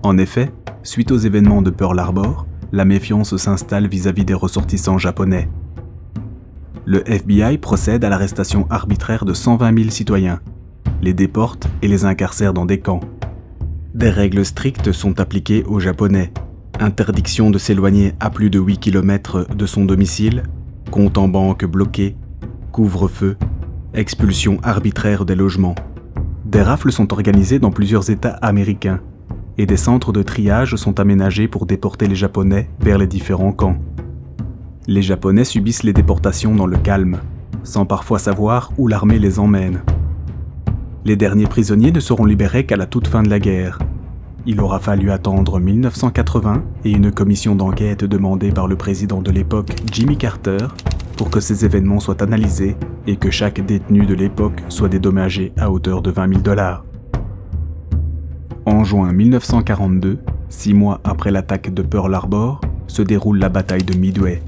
En effet, suite aux événements de Pearl Harbor, la méfiance s'installe vis-à-vis des ressortissants japonais. Le FBI procède à l'arrestation arbitraire de 120 000 citoyens, les déporte et les incarcère dans des camps. Des règles strictes sont appliquées aux Japonais. Interdiction de s'éloigner à plus de 8 km de son domicile, compte en banque bloqué, couvre-feu, expulsion arbitraire des logements. Des rafles sont organisées dans plusieurs États américains et des centres de triage sont aménagés pour déporter les Japonais vers les différents camps. Les Japonais subissent les déportations dans le calme, sans parfois savoir où l'armée les emmène. Les derniers prisonniers ne seront libérés qu'à la toute fin de la guerre. Il aura fallu attendre 1980 et une commission d'enquête demandée par le président de l'époque, Jimmy Carter, pour que ces événements soient analysés et que chaque détenu de l'époque soit dédommagé à hauteur de $20 000. En juin 1942, 6 mois après l'attaque de Pearl Harbor, se déroule la bataille de Midway.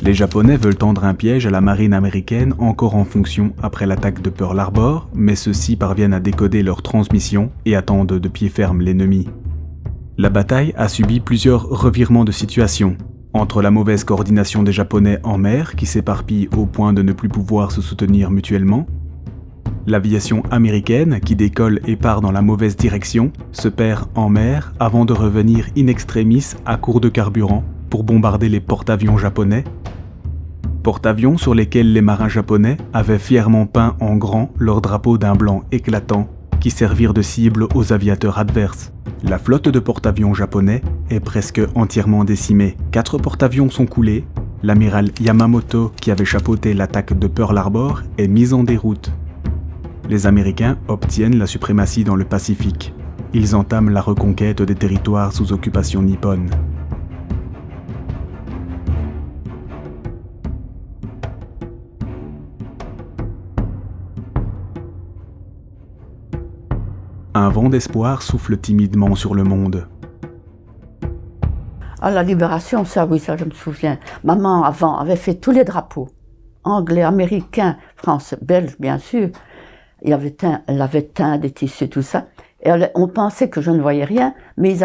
Les Japonais veulent tendre un piège à la marine américaine encore en fonction après l'attaque de Pearl Harbor, mais ceux-ci parviennent à décoder leur transmission et attendent de pied ferme l'ennemi. La bataille a subi plusieurs revirements de situation, entre la mauvaise coordination des Japonais en mer qui s'éparpillent au point de ne plus pouvoir se soutenir mutuellement, l'aviation américaine qui décolle et part dans la mauvaise direction, se perd en mer avant de revenir in extremis à court de carburant pour bombarder les porte-avions japonais, porte-avions sur lesquels les marins japonais avaient fièrement peint en grand leur drapeau d'un blanc éclatant qui servirent de cible aux aviateurs adverses. La flotte de porte-avions japonais est presque entièrement décimée. 4 porte-avions sont coulés, l'amiral Yamamoto qui avait chapeauté l'attaque de Pearl Harbor est mis en déroute. les Américains obtiennent la suprématie dans le Pacifique. Ils entament la reconquête des territoires sous occupation nippone. Un vent d'espoir souffle timidement sur le monde. À la Libération, ça oui, ça je me souviens. Maman, avant, avait fait tous les drapeaux. Anglais, américains, français, belges, bien sûr. Elle avait teint des tissus, tout ça. Et on pensait que je ne voyais rien, mais ils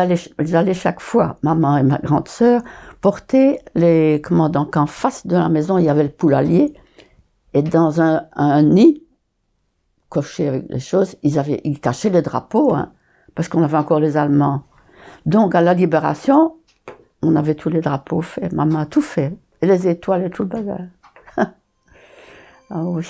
allaient chaque fois, maman et ma grande sœur, porter les commandants qu'en face de la maison, il y avait le poulailler. Et dans un nid, coché avec les choses, ils cachaient les drapeaux, hein, parce qu'on avait encore les Allemands. Donc, à la Libération, on avait tous les drapeaux faits. Maman a tout fait. Et les étoiles et tout le bagage. Ah oui.